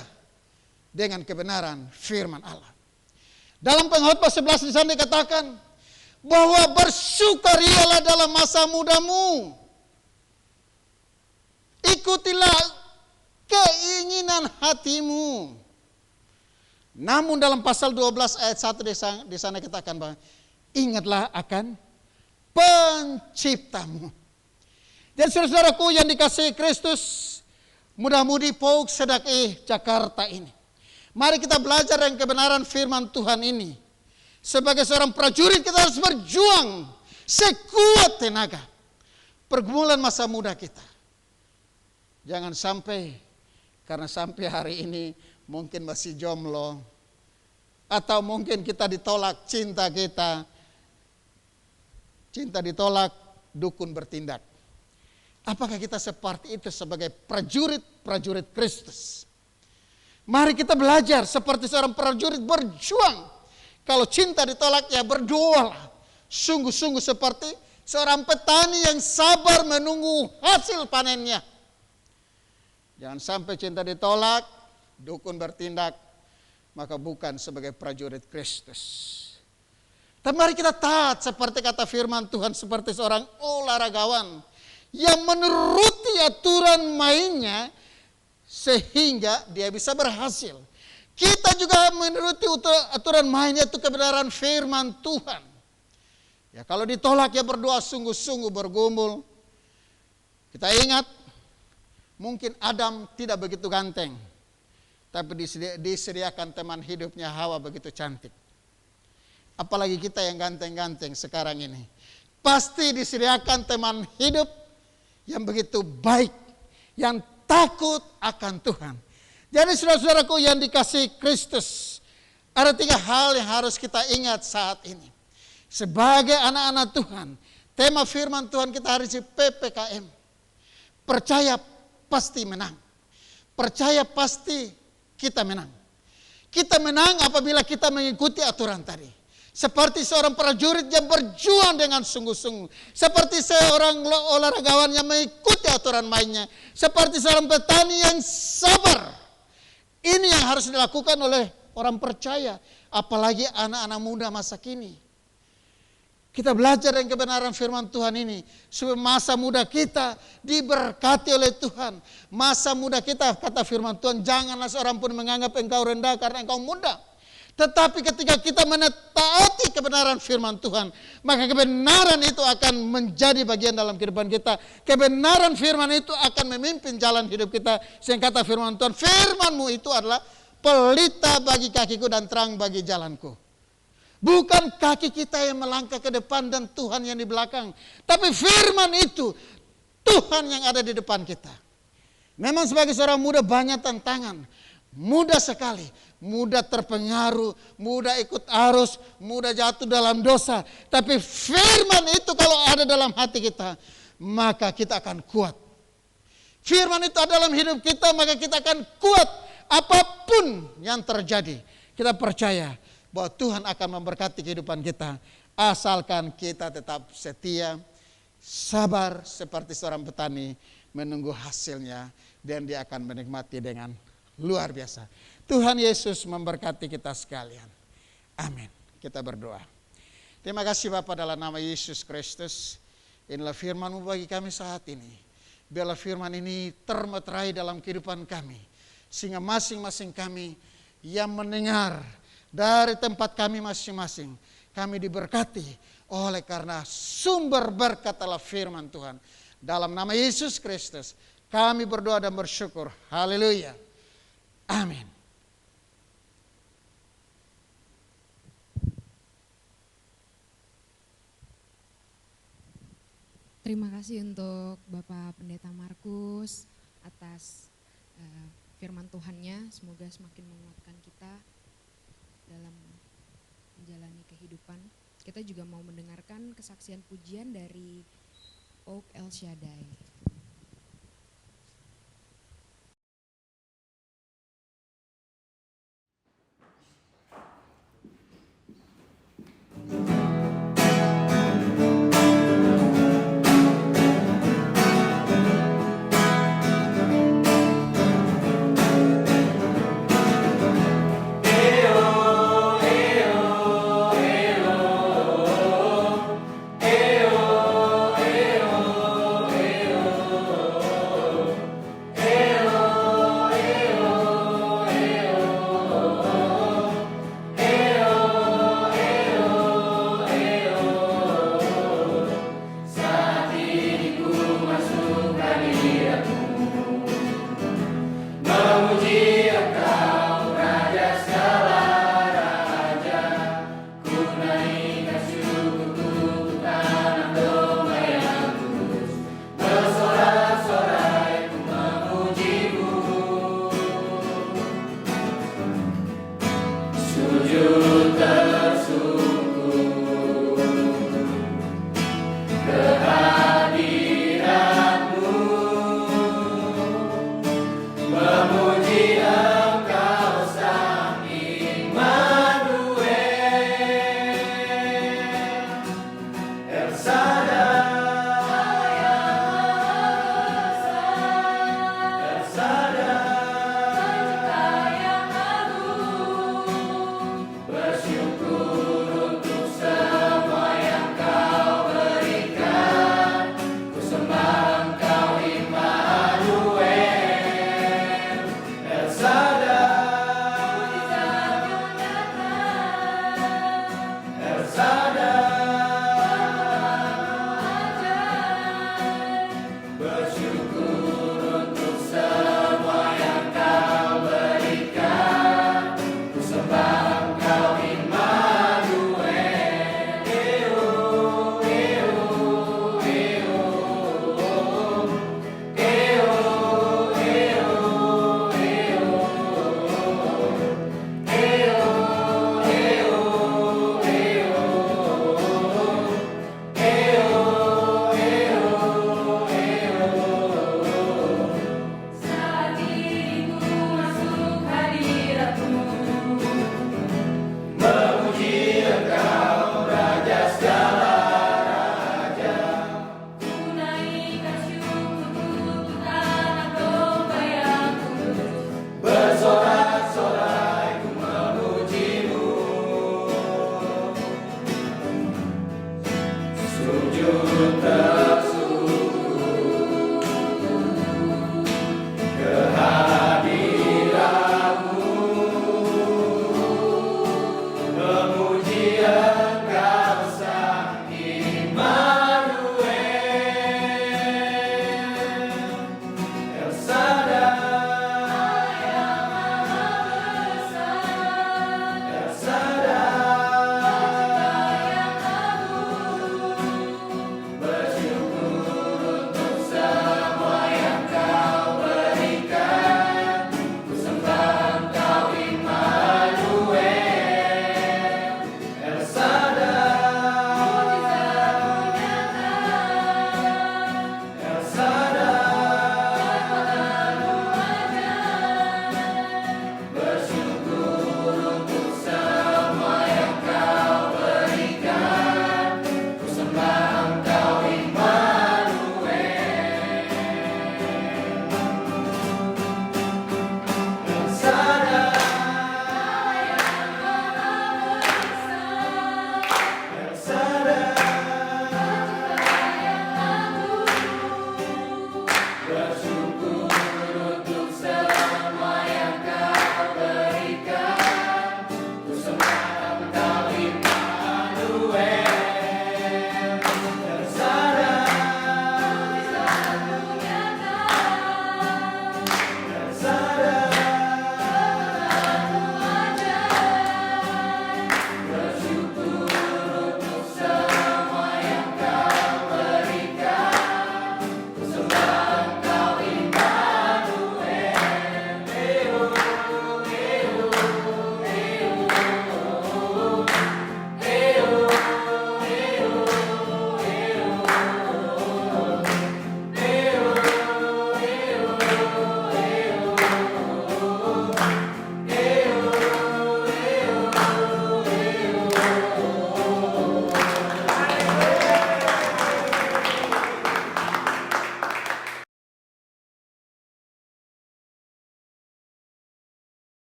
dengan kebenaran firman Allah. Dalam Pengkhotbah 11 di sana dikatakan bahwa bersukarialah dalam masa mudamu. Ikutilah keinginan hatimu. Namun dalam pasal 12 ayat 1 di sana katakan bahwa ingatlah akan penciptamu. Dan saudara-saudaraku yang dikasihi Kristus, mudah-mudi Pauk Sedaki Jakarta ini, mari kita belajar yang kebenaran firman Tuhan ini. Sebagai seorang prajurit kita harus berjuang sekuat tenaga. Pergumulan masa muda kita. Jangan sampai, karena sampai hari ini mungkin masih jomblo, atau mungkin kita ditolak cinta kita, cinta ditolak, dukun bertindak. Apakah kita seperti itu sebagai prajurit Kristus? Mari kita belajar seperti seorang prajurit berjuang. Kalau cinta ditolak, ya berdoalah. Sungguh-sungguh seperti seorang petani yang sabar menunggu hasil panennya. Jangan sampai cinta ditolak, dukun bertindak, maka bukan sebagai prajurit Kristus. Tapi mari kita taat seperti kata firman Tuhan, seperti seorang olahragawan yang menuruti aturan mainnya sehingga dia bisa berhasil. Kita juga menuruti aturan mainnya, itu kebenaran firman Tuhan. Ya, kalau ditolak ya berdoa sungguh-sungguh, bergumul. Kita ingat, mungkin Adam tidak begitu ganteng, tapi disediakan teman hidupnya Hawa begitu cantik. Apalagi kita yang ganteng-ganteng sekarang ini, pasti disediakan teman hidup yang begitu baik, yang takut akan Tuhan. Jadi saudara-saudaraku yang dikasihi Kristus, ada 3 hal yang harus kita ingat saat ini. Sebagai anak-anak Tuhan, tema firman Tuhan kita hari ini PPKM. Percaya pasti menang. Percaya pasti kita menang. Kita menang apabila kita mengikuti aturan tadi. Seperti seorang prajurit yang berjuang dengan sungguh-sungguh. Seperti seorang olahragawan yang mengikuti aturan mainnya. Seperti seorang petani yang sabar. Ini yang harus dilakukan oleh orang percaya. Apalagi anak-anak muda masa kini. Kita belajar yang kebenaran firman Tuhan ini. Supaya masa muda kita diberkati oleh Tuhan. Masa muda kita, kata firman Tuhan, janganlah seorang pun menganggap engkau rendah karena engkau muda. Tetapi ketika kita menetaati kebenaran firman Tuhan, maka kebenaran itu akan menjadi bagian dalam kehidupan kita. Kebenaran firman itu akan memimpin jalan hidup kita. Sehingga kata firman Tuhan, firman-Mu itu adalah pelita bagi kakiku dan terang bagi jalanku. Bukan kaki kita yang melangkah ke depan dan Tuhan yang di belakang. Tapi firman itu Tuhan yang ada di depan kita. Memang sebagai seorang muda banyak tantangan. Mudah sekali. Mudah terpengaruh. Mudah ikut arus. Mudah jatuh dalam dosa. Tapi firman itu kalau ada dalam hati kita, maka kita akan kuat. Firman itu ada dalam hidup kita, maka kita akan kuat. Apapun yang terjadi. Kita percaya bahwa Tuhan akan memberkati kehidupan kita. Asalkan kita tetap setia, sabar seperti seorang petani menunggu hasilnya. Dan dia akan menikmati dengan luar biasa. Tuhan Yesus memberkati kita sekalian. Amin. Kita berdoa. Terima kasih Bapa dalam nama Yesus Kristus. Inilah firman-Mu bagi kami saat ini. Biarlah firman ini termeterai dalam kehidupan kami. Sehingga masing-masing kami yang mendengar dari tempat kami masing-masing, kami diberkati oleh karena sumber berkat adalah firman Tuhan. Dalam nama Yesus Kristus, kami berdoa dan bersyukur. Haleluya. Amin. Terima kasih untuk Bapak Pendeta Markus atas firman Tuhannya. Semoga semakin menguatkan kita dalam menjalani kehidupan. Kita juga mau mendengarkan kesaksian pujian dari Oak El Shaddai.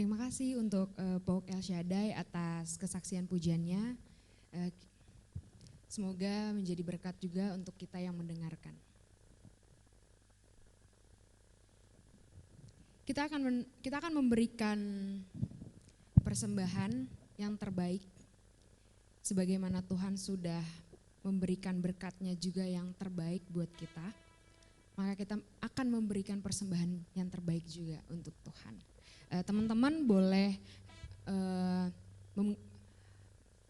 Terima kasih untuk Pauk El Shaddai atas kesaksian pujiannya. Semoga menjadi berkat juga untuk kita yang mendengarkan. Kita akan memberikan persembahan yang terbaik sebagaimana Tuhan sudah memberikan berkat-Nya juga yang terbaik buat kita. Maka kita akan memberikan persembahan yang terbaik juga untuk Tuhan. Teman-teman boleh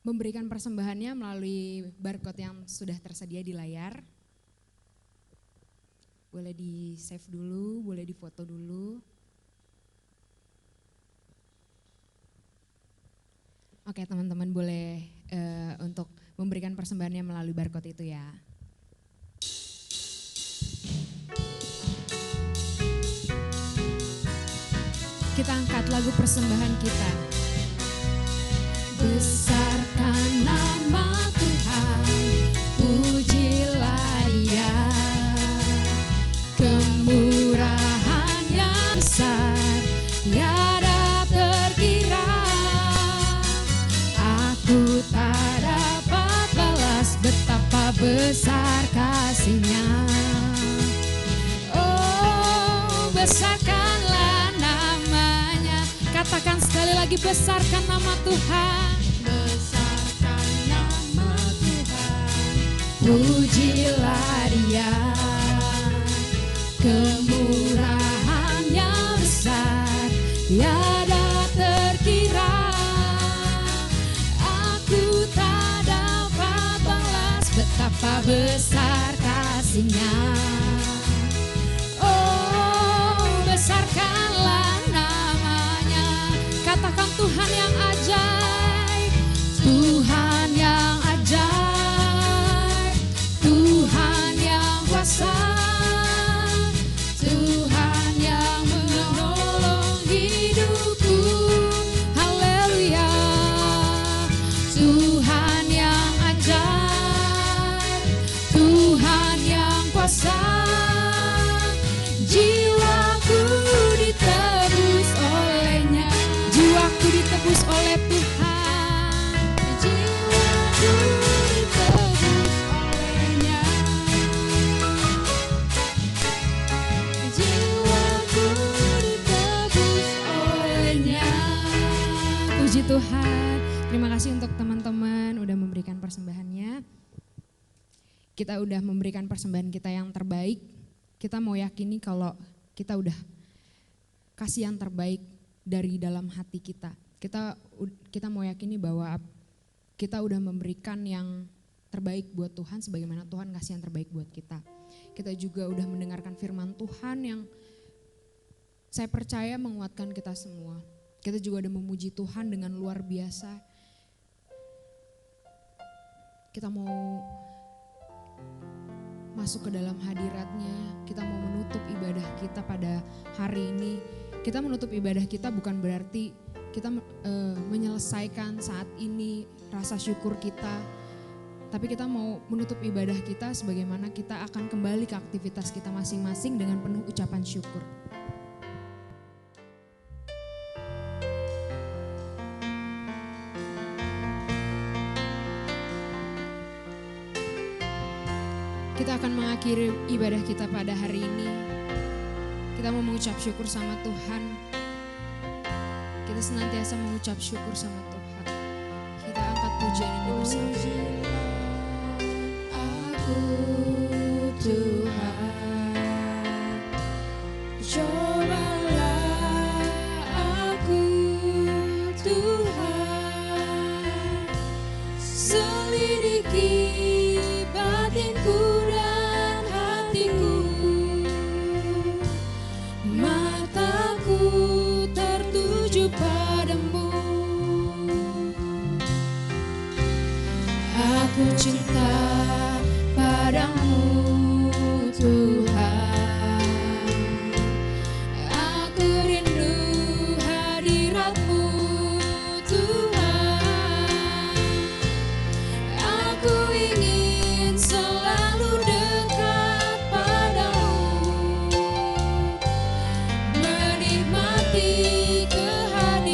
memberikan persembahannya melalui barcode yang sudah tersedia di layar. Boleh di save dulu, boleh di foto dulu. Oke, teman-teman boleh untuk memberikan persembahannya melalui barcode itu ya. Kita angkat lagu persembahan kita. Besarkan nama Tuhan, pujilah Dia. Kemurahan-Nya besar, tiada terkira. Aku tak dapat balas betapa besar kasih-Nya. Oh, besarkanlah namanya. Katakan sekali lagi, besarkan nama Tuhan. Besarkan nama Tuhan, pujilah Dia. Kemurahan-Nya besar, tiada terkira. Aku tak dapat balas betapa besar kasih-Nya. Oh, besarkanlah namanya. Katakan Tuhan yang ajaib, Tuhan yang ajaib, Tuhan yang kuasa, Tuhan yang menolong hidupku. Haleluya. Tuhan yang ajaib, Tuhan yang kuasa. Jiwaku ditebus oleh-Nya, jiwaku ditebus oleh Tuhan. Jiwaku ditebus oleh-Nya, jiwaku ditebus oleh-Nya. Puji Tuhan. Terima kasih untuk teman-teman udah memberikan persembahannya. Kita udah memberikan persembahan kita yang terbaik. Kita mau yakini kalau kita udah kasih yang terbaik dari dalam hati kita. Kita mau yakini bahwa kita udah memberikan yang terbaik buat Tuhan sebagaimana Tuhan kasih yang terbaik buat kita. Kita juga udah mendengarkan firman Tuhan yang saya percaya menguatkan kita semua. Kita juga udah memuji Tuhan dengan luar biasa. Kita mau masuk ke dalam hadirat-Nya, kita mau menutup ibadah kita pada hari ini. Kita menutup ibadah kita bukan berarti kita menyelesaikan saat ini rasa syukur kita, tapi kita mau menutup ibadah kita sebagaimana kita akan kembali ke aktivitas kita masing-masing dengan penuh ucapan syukur. Kita akan mengakhiri ibadah kita pada hari ini. Kita mau mengucap syukur sama Tuhan. Kita senantiasa mengucap syukur sama Tuhan. Kita angkat pujian ini bersama. Aku Tuhan, cobalah aku Tuhan, selidiki batinku dan hatiku, mataku tertuju padamu. Aku cinta padamu Tuhan, aku rindu hadirat-Mu Tuhan, aku ingin selalu dekat padamu, menikmati kehadiran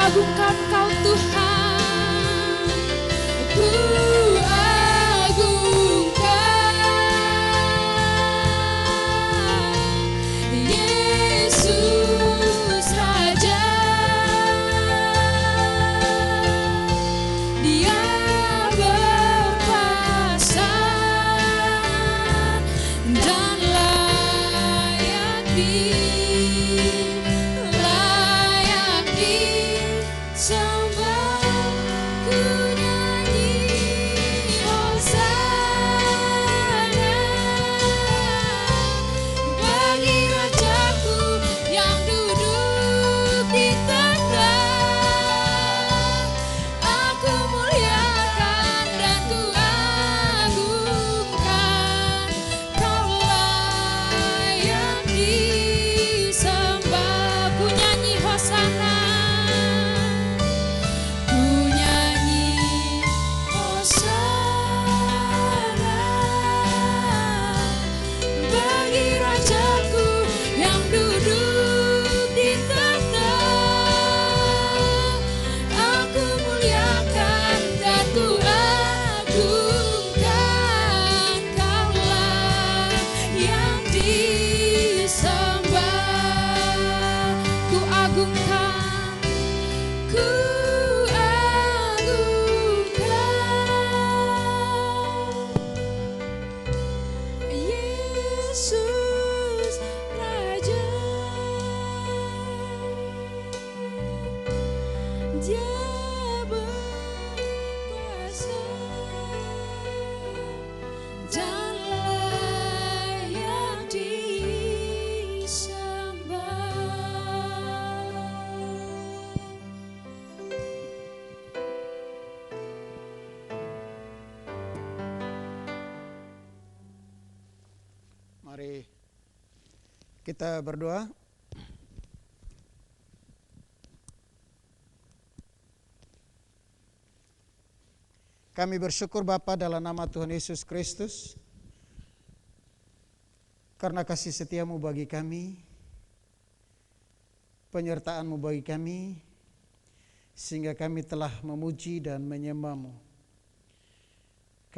agungkan Kau Tuhan, ku agungkan Yesus Raja, Dia berkuasa dan layak disembah. Ku nyanyi hosana bagi Rajaku yang duduk di tangga. Aku muliakan dan ku agungkan, Kau layak disembah. Ku nyanyi hosana, ku nyanyi hosana bagi Rajaku yang duduk di tahta. Aku muliakan dan ku agungkan, Kau layak disembah. Ku agungkan, ku agungkan Yesus Raja, Dia berkuasa dan layak disembah. Mari kita berdoa. Kami bersyukur Bapa dalam nama Tuhan Yesus Kristus, karena kasih setiamu bagi kami, penyertaanmu bagi kami, sehingga kami telah memuji dan menyembahmu.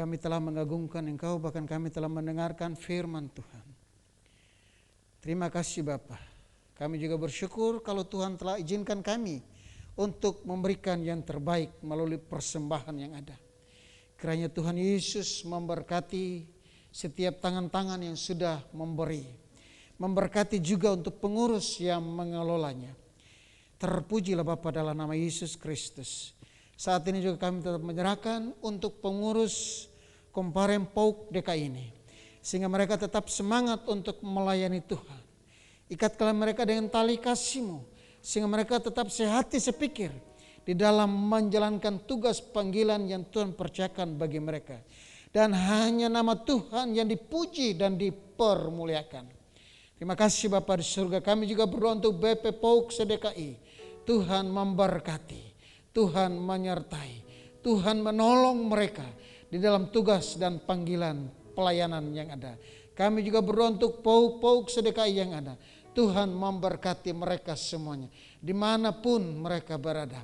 Kami telah mengagungkan Engkau, bahkan kami telah mendengarkan firman Tuhan. Terima kasih Bapa. Kami juga bersyukur kalau Tuhan telah izinkan kami untuk memberikan yang terbaik melalui persembahan yang ada. Kiranya Tuhan Yesus memberkati setiap tangan-tangan yang sudah memberi. Memberkati juga untuk pengurus yang mengelolanya. Terpujilah Bapa dalam nama Yesus Kristus. Saat ini juga kami tetap menyerahkan untuk pengurus Komparem PAUK DKI ini. Sehingga mereka tetap semangat untuk melayani Tuhan. Ikatkanlah mereka dengan tali kasih-Mu, sehingga mereka tetap sehati sepikir di dalam menjalankan tugas panggilan yang Tuhan percayakan bagi mereka. Dan hanya nama Tuhan yang dipuji dan dipermuliakan. Terima kasih Bapa di surga. Kami juga berdoa untuk BP PAUK DKI. Tuhan memberkati, Tuhan menyertai, Tuhan menolong mereka di dalam tugas dan panggilan pelayanan yang ada. Kami juga berdoa untuk PAUK DKI yang ada. Tuhan memberkati mereka semuanya, dimanapun mereka berada.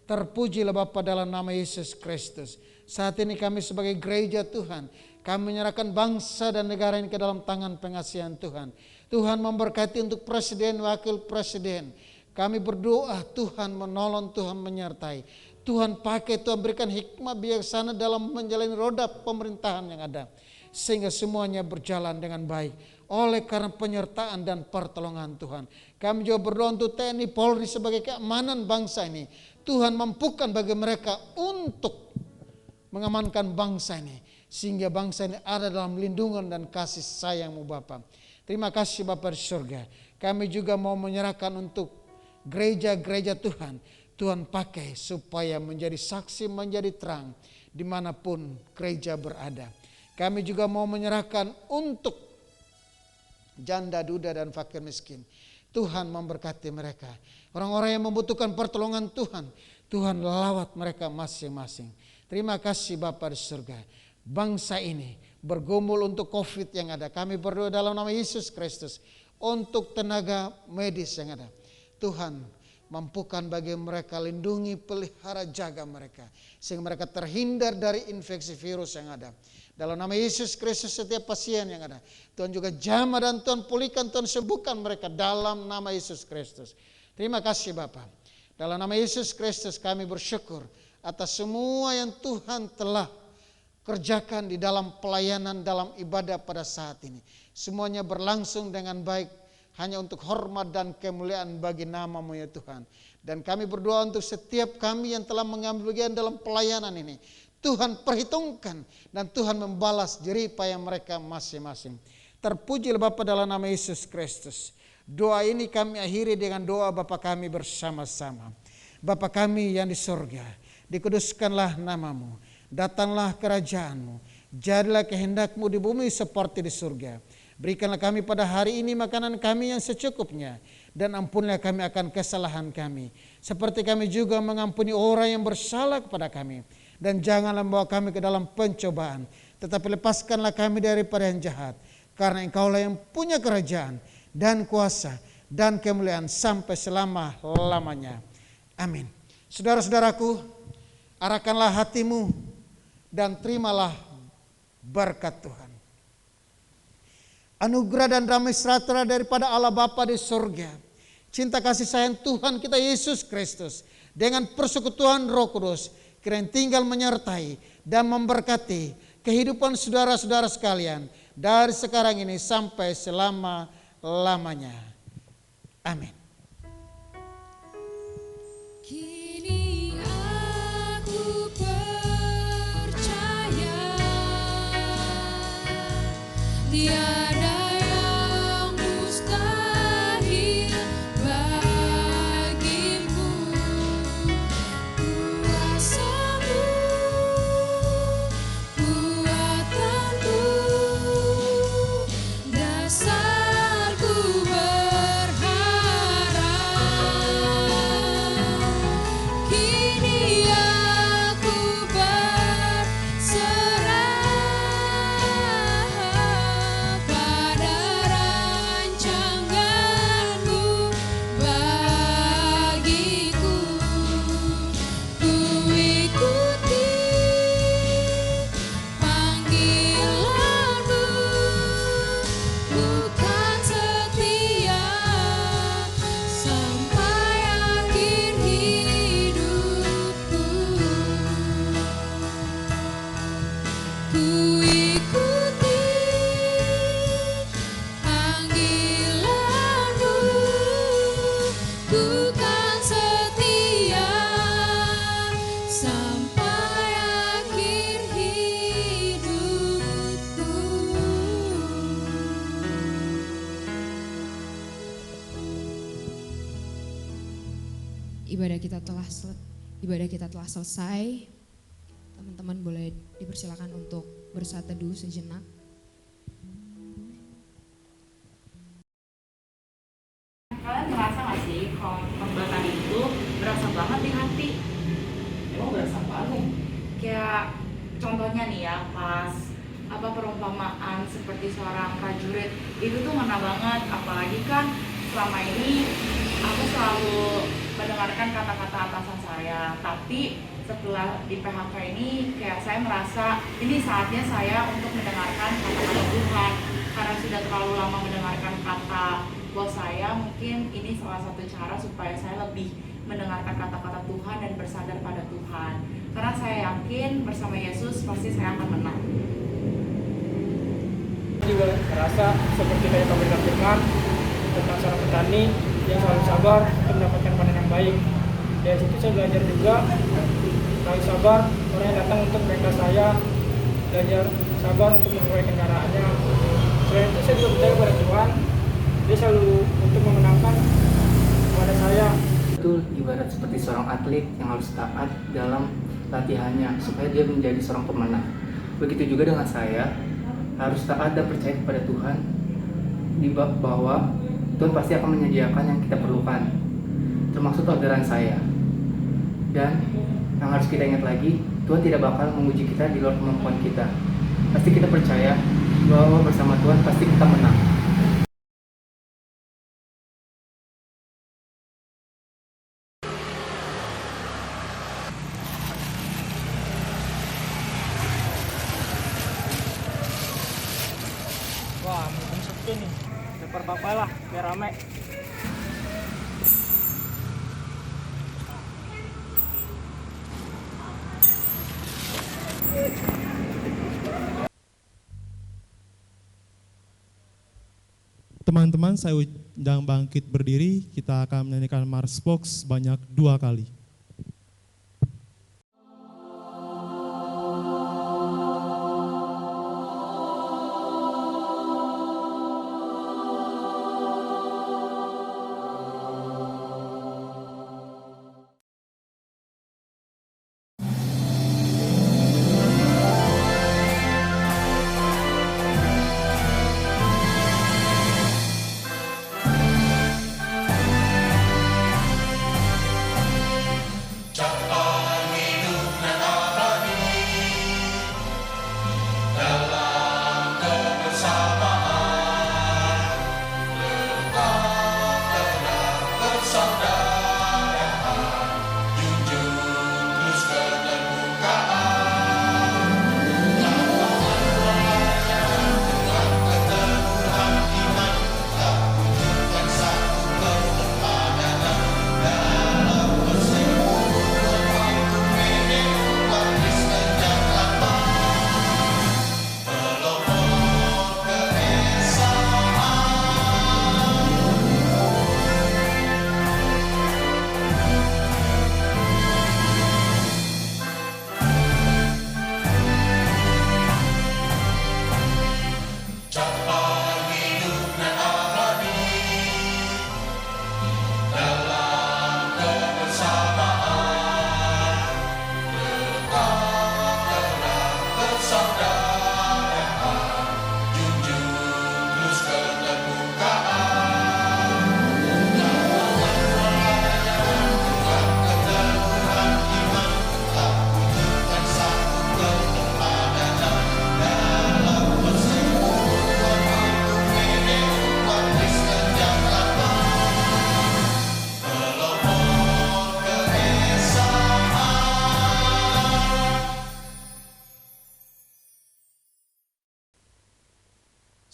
Terpujilah Bapa dalam nama Yesus Kristus. Saat ini kami sebagai gereja Tuhan, kami menyerahkan bangsa dan negara ini ke dalam tangan pengasihan Tuhan. Tuhan memberkati untuk presiden, wakil presiden. Kami berdoa Tuhan menolong, Tuhan menyertai. Tuhan pakai, Tuhan berikan hikmah bijaksana dalam menjalani roda pemerintahan yang ada. Sehingga semuanya berjalan dengan baik. Oleh karena penyertaan dan pertolongan Tuhan. Kami juga berdoa untuk TNI Polri sebagai keamanan bangsa ini. Tuhan mampukan bagi mereka untuk mengamankan bangsa ini. Sehingga bangsa ini ada dalam lindungan dan kasih sayang-Mu Bapa. Terima kasih Bapa di surga. Kami juga mau menyerahkan untuk gereja-gereja Tuhan. Tuhan pakai supaya menjadi saksi, menjadi terang dimanapun gereja berada. Kami juga mau menyerahkan untuk janda, duda, dan fakir miskin. Tuhan memberkati mereka. Orang-orang yang membutuhkan pertolongan Tuhan, Tuhan lawat mereka masing-masing. Terima kasih Bapa di surga. Bangsa ini bergumul untuk COVID yang ada. Kami berdoa dalam nama Yesus Kristus untuk tenaga medis yang ada. Tuhan mampukan bagi mereka, lindungi, pelihara, jaga mereka. Sehingga mereka terhindar dari infeksi virus yang ada. Dalam nama Yesus Kristus setiap pasien yang ada. Tuhan juga jamah dan Tuhan pulihkan, Tuhan sembuhkan mereka dalam nama Yesus Kristus. Terima kasih Bapa. Dalam nama Yesus Kristus kami bersyukur atas semua yang Tuhan telah kerjakan di dalam pelayanan, dalam ibadah pada saat ini. Semuanya berlangsung dengan baik. Hanya untuk hormat dan kemuliaan bagi nama-Mu ya Tuhan. Dan kami berdoa untuk setiap kami yang telah mengambil bagian dalam pelayanan ini. Tuhan perhitungkan dan Tuhan membalas jerih payah mereka masing-masing. Terpujilah Bapa dalam nama Yesus Kristus. Doa ini kami akhiri dengan doa Bapa kami bersama-sama. Bapa kami yang di surga, dikuduskanlah nama-Mu. Datanglah kerajaan-Mu. Jadilah kehendak-Mu di bumi seperti di surga. Berikanlah kami pada hari ini makanan kami yang secukupnya. Dan ampunilah kami akan kesalahan kami. Seperti kami juga mengampuni orang yang bersalah kepada kami. Dan janganlah membawa kami ke dalam pencobaan. Tetapi lepaskanlah kami daripada yang jahat. Karena Engkaulah yang punya kerajaan dan kuasa dan kemuliaan sampai selama-lamanya. Amin. Saudara-saudaraku, arahkanlah hatimu dan terimalah berkat Tuhan. Anugerah dan damai sejahtera daripada Allah Bapa di surga, cinta kasih sayang Tuhan kita Yesus Kristus dengan persekutuan Roh Kudus kiranya tinggal menyertai dan memberkati kehidupan saudara-saudara sekalian dari sekarang ini sampai selama-lamanya. Amin. Kini aku percaya tiada yang mustahil bagimu. Kuasa-Mu, kuatan-Mu, dasarku berharap. Kini aku berserah pada ku ikuti panggilanmu, ku kan setia sampai akhir hidupku. Ibadah kita telah selesai. Teman-teman boleh dipersilakan untuk bersaat teduh sejenak. Kalian ngerasa gak sih kalau khotbah itu berasa banget di hati? Emang berasa banget? Kayak contohnya nih ya, pas perumpamaan seperti seorang prajurit itu tuh ngena banget. Apalagi kan selama ini aku selalu mendengarkan kata-kata atasan saya, tapi setelah di PHK ini kayak saya merasa ini saatnya saya untuk mendengarkan kata-kata Tuhan, karena sudah terlalu lama mendengarkan kata bos saya. Mungkin ini salah satu cara supaya saya lebih mendengarkan kata-kata Tuhan dan bersandar pada Tuhan, karena saya yakin bersama Yesus pasti saya akan menang. Juga merasa seperti kayak pemberitaan firman tentang seorang petani yang selalu sabar untuk mendapatkan panen yang baik. Dari situ saya belajar juga selalu sabar orang yang datang untuk mereka saya, belajar sabar untuk menuai kendaraannya. Selain itu saya juga percaya kepada Tuhan, dia selalu untuk memenangkan kepada saya. Itu ibarat seperti seorang atlet yang harus taat dalam latihannya supaya dia menjadi seorang pemenang. Begitu juga dengan saya, harus taat dan percaya kepada Tuhan bahwa Tuhan pasti akan menyediakan yang kita perlukan, termasuk orderan saya. Dan yang harus kita ingat lagi, Tuhan tidak bakal menguji kita di luar kemampuan kita. Pasti kita percaya bahwa bersama Tuhan pasti kita menang. Wah, mumpung sepi nih, dapur bapak lah, biar rame. Teman-teman, saya undang bangkit berdiri, kita akan menyanyikan Mars Box sebanyak 2 kali.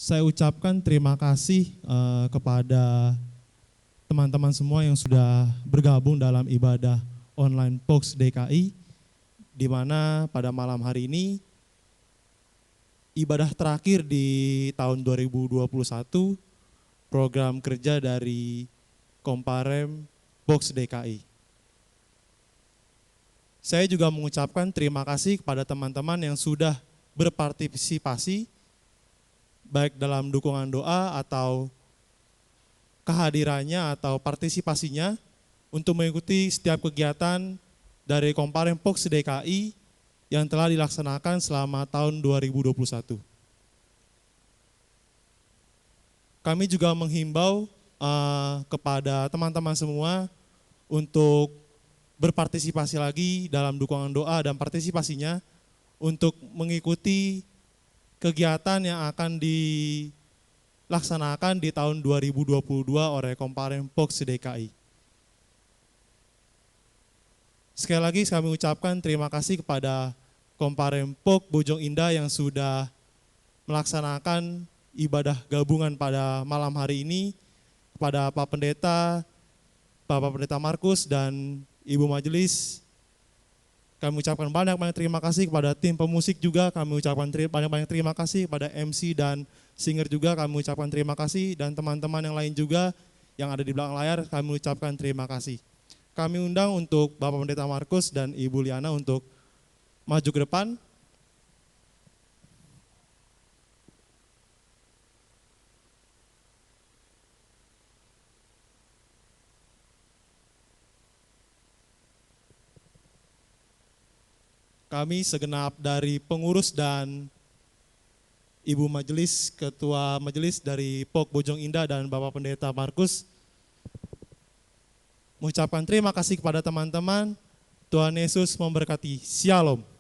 Saya ucapkan terima kasih kepada teman-teman semua yang sudah bergabung dalam ibadah online POX DKI, di mana pada malam hari ini ibadah terakhir di tahun 2021, program kerja dari Komparem Box DKI. Saya juga mengucapkan terima kasih kepada teman-teman yang sudah berpartisipasi, baik dalam dukungan doa atau kehadirannya atau partisipasinya untuk mengikuti setiap kegiatan dari Komparem Box DKI yang telah dilaksanakan selama tahun 2021. Kami juga menghimbau kepada teman-teman semua untuk berpartisipasi lagi dalam dukungan doa dan partisipasinya untuk mengikuti kegiatan yang akan dilaksanakan di tahun 2022 oleh Komparem Box DKI. Sekali lagi kami ucapkan terima kasih kepada Komparem Box Bojong Indah yang sudah melaksanakan ibadah gabungan pada malam hari ini, kepada Pak Pendeta, Bapak Pendeta Markus dan Ibu Majelis. Kami ucapkan banyak-banyak terima kasih kepada tim pemusik juga, kami ucapkan banyak-banyak terima kasih kepada MC dan singer juga, kami ucapkan terima kasih, dan teman-teman yang lain juga yang ada di belakang layar, kami ucapkan terima kasih. Kami undang untuk Bapak Pendeta Markus dan Ibu Liana untuk maju ke depan. Kami segenap dari pengurus dan Ibu Majelis, Ketua Majelis dari POK Bojong Indah dan Bapak Pendeta Markus mengucapkan terima kasih kepada teman-teman. Tuhan Yesus memberkati. Shalom.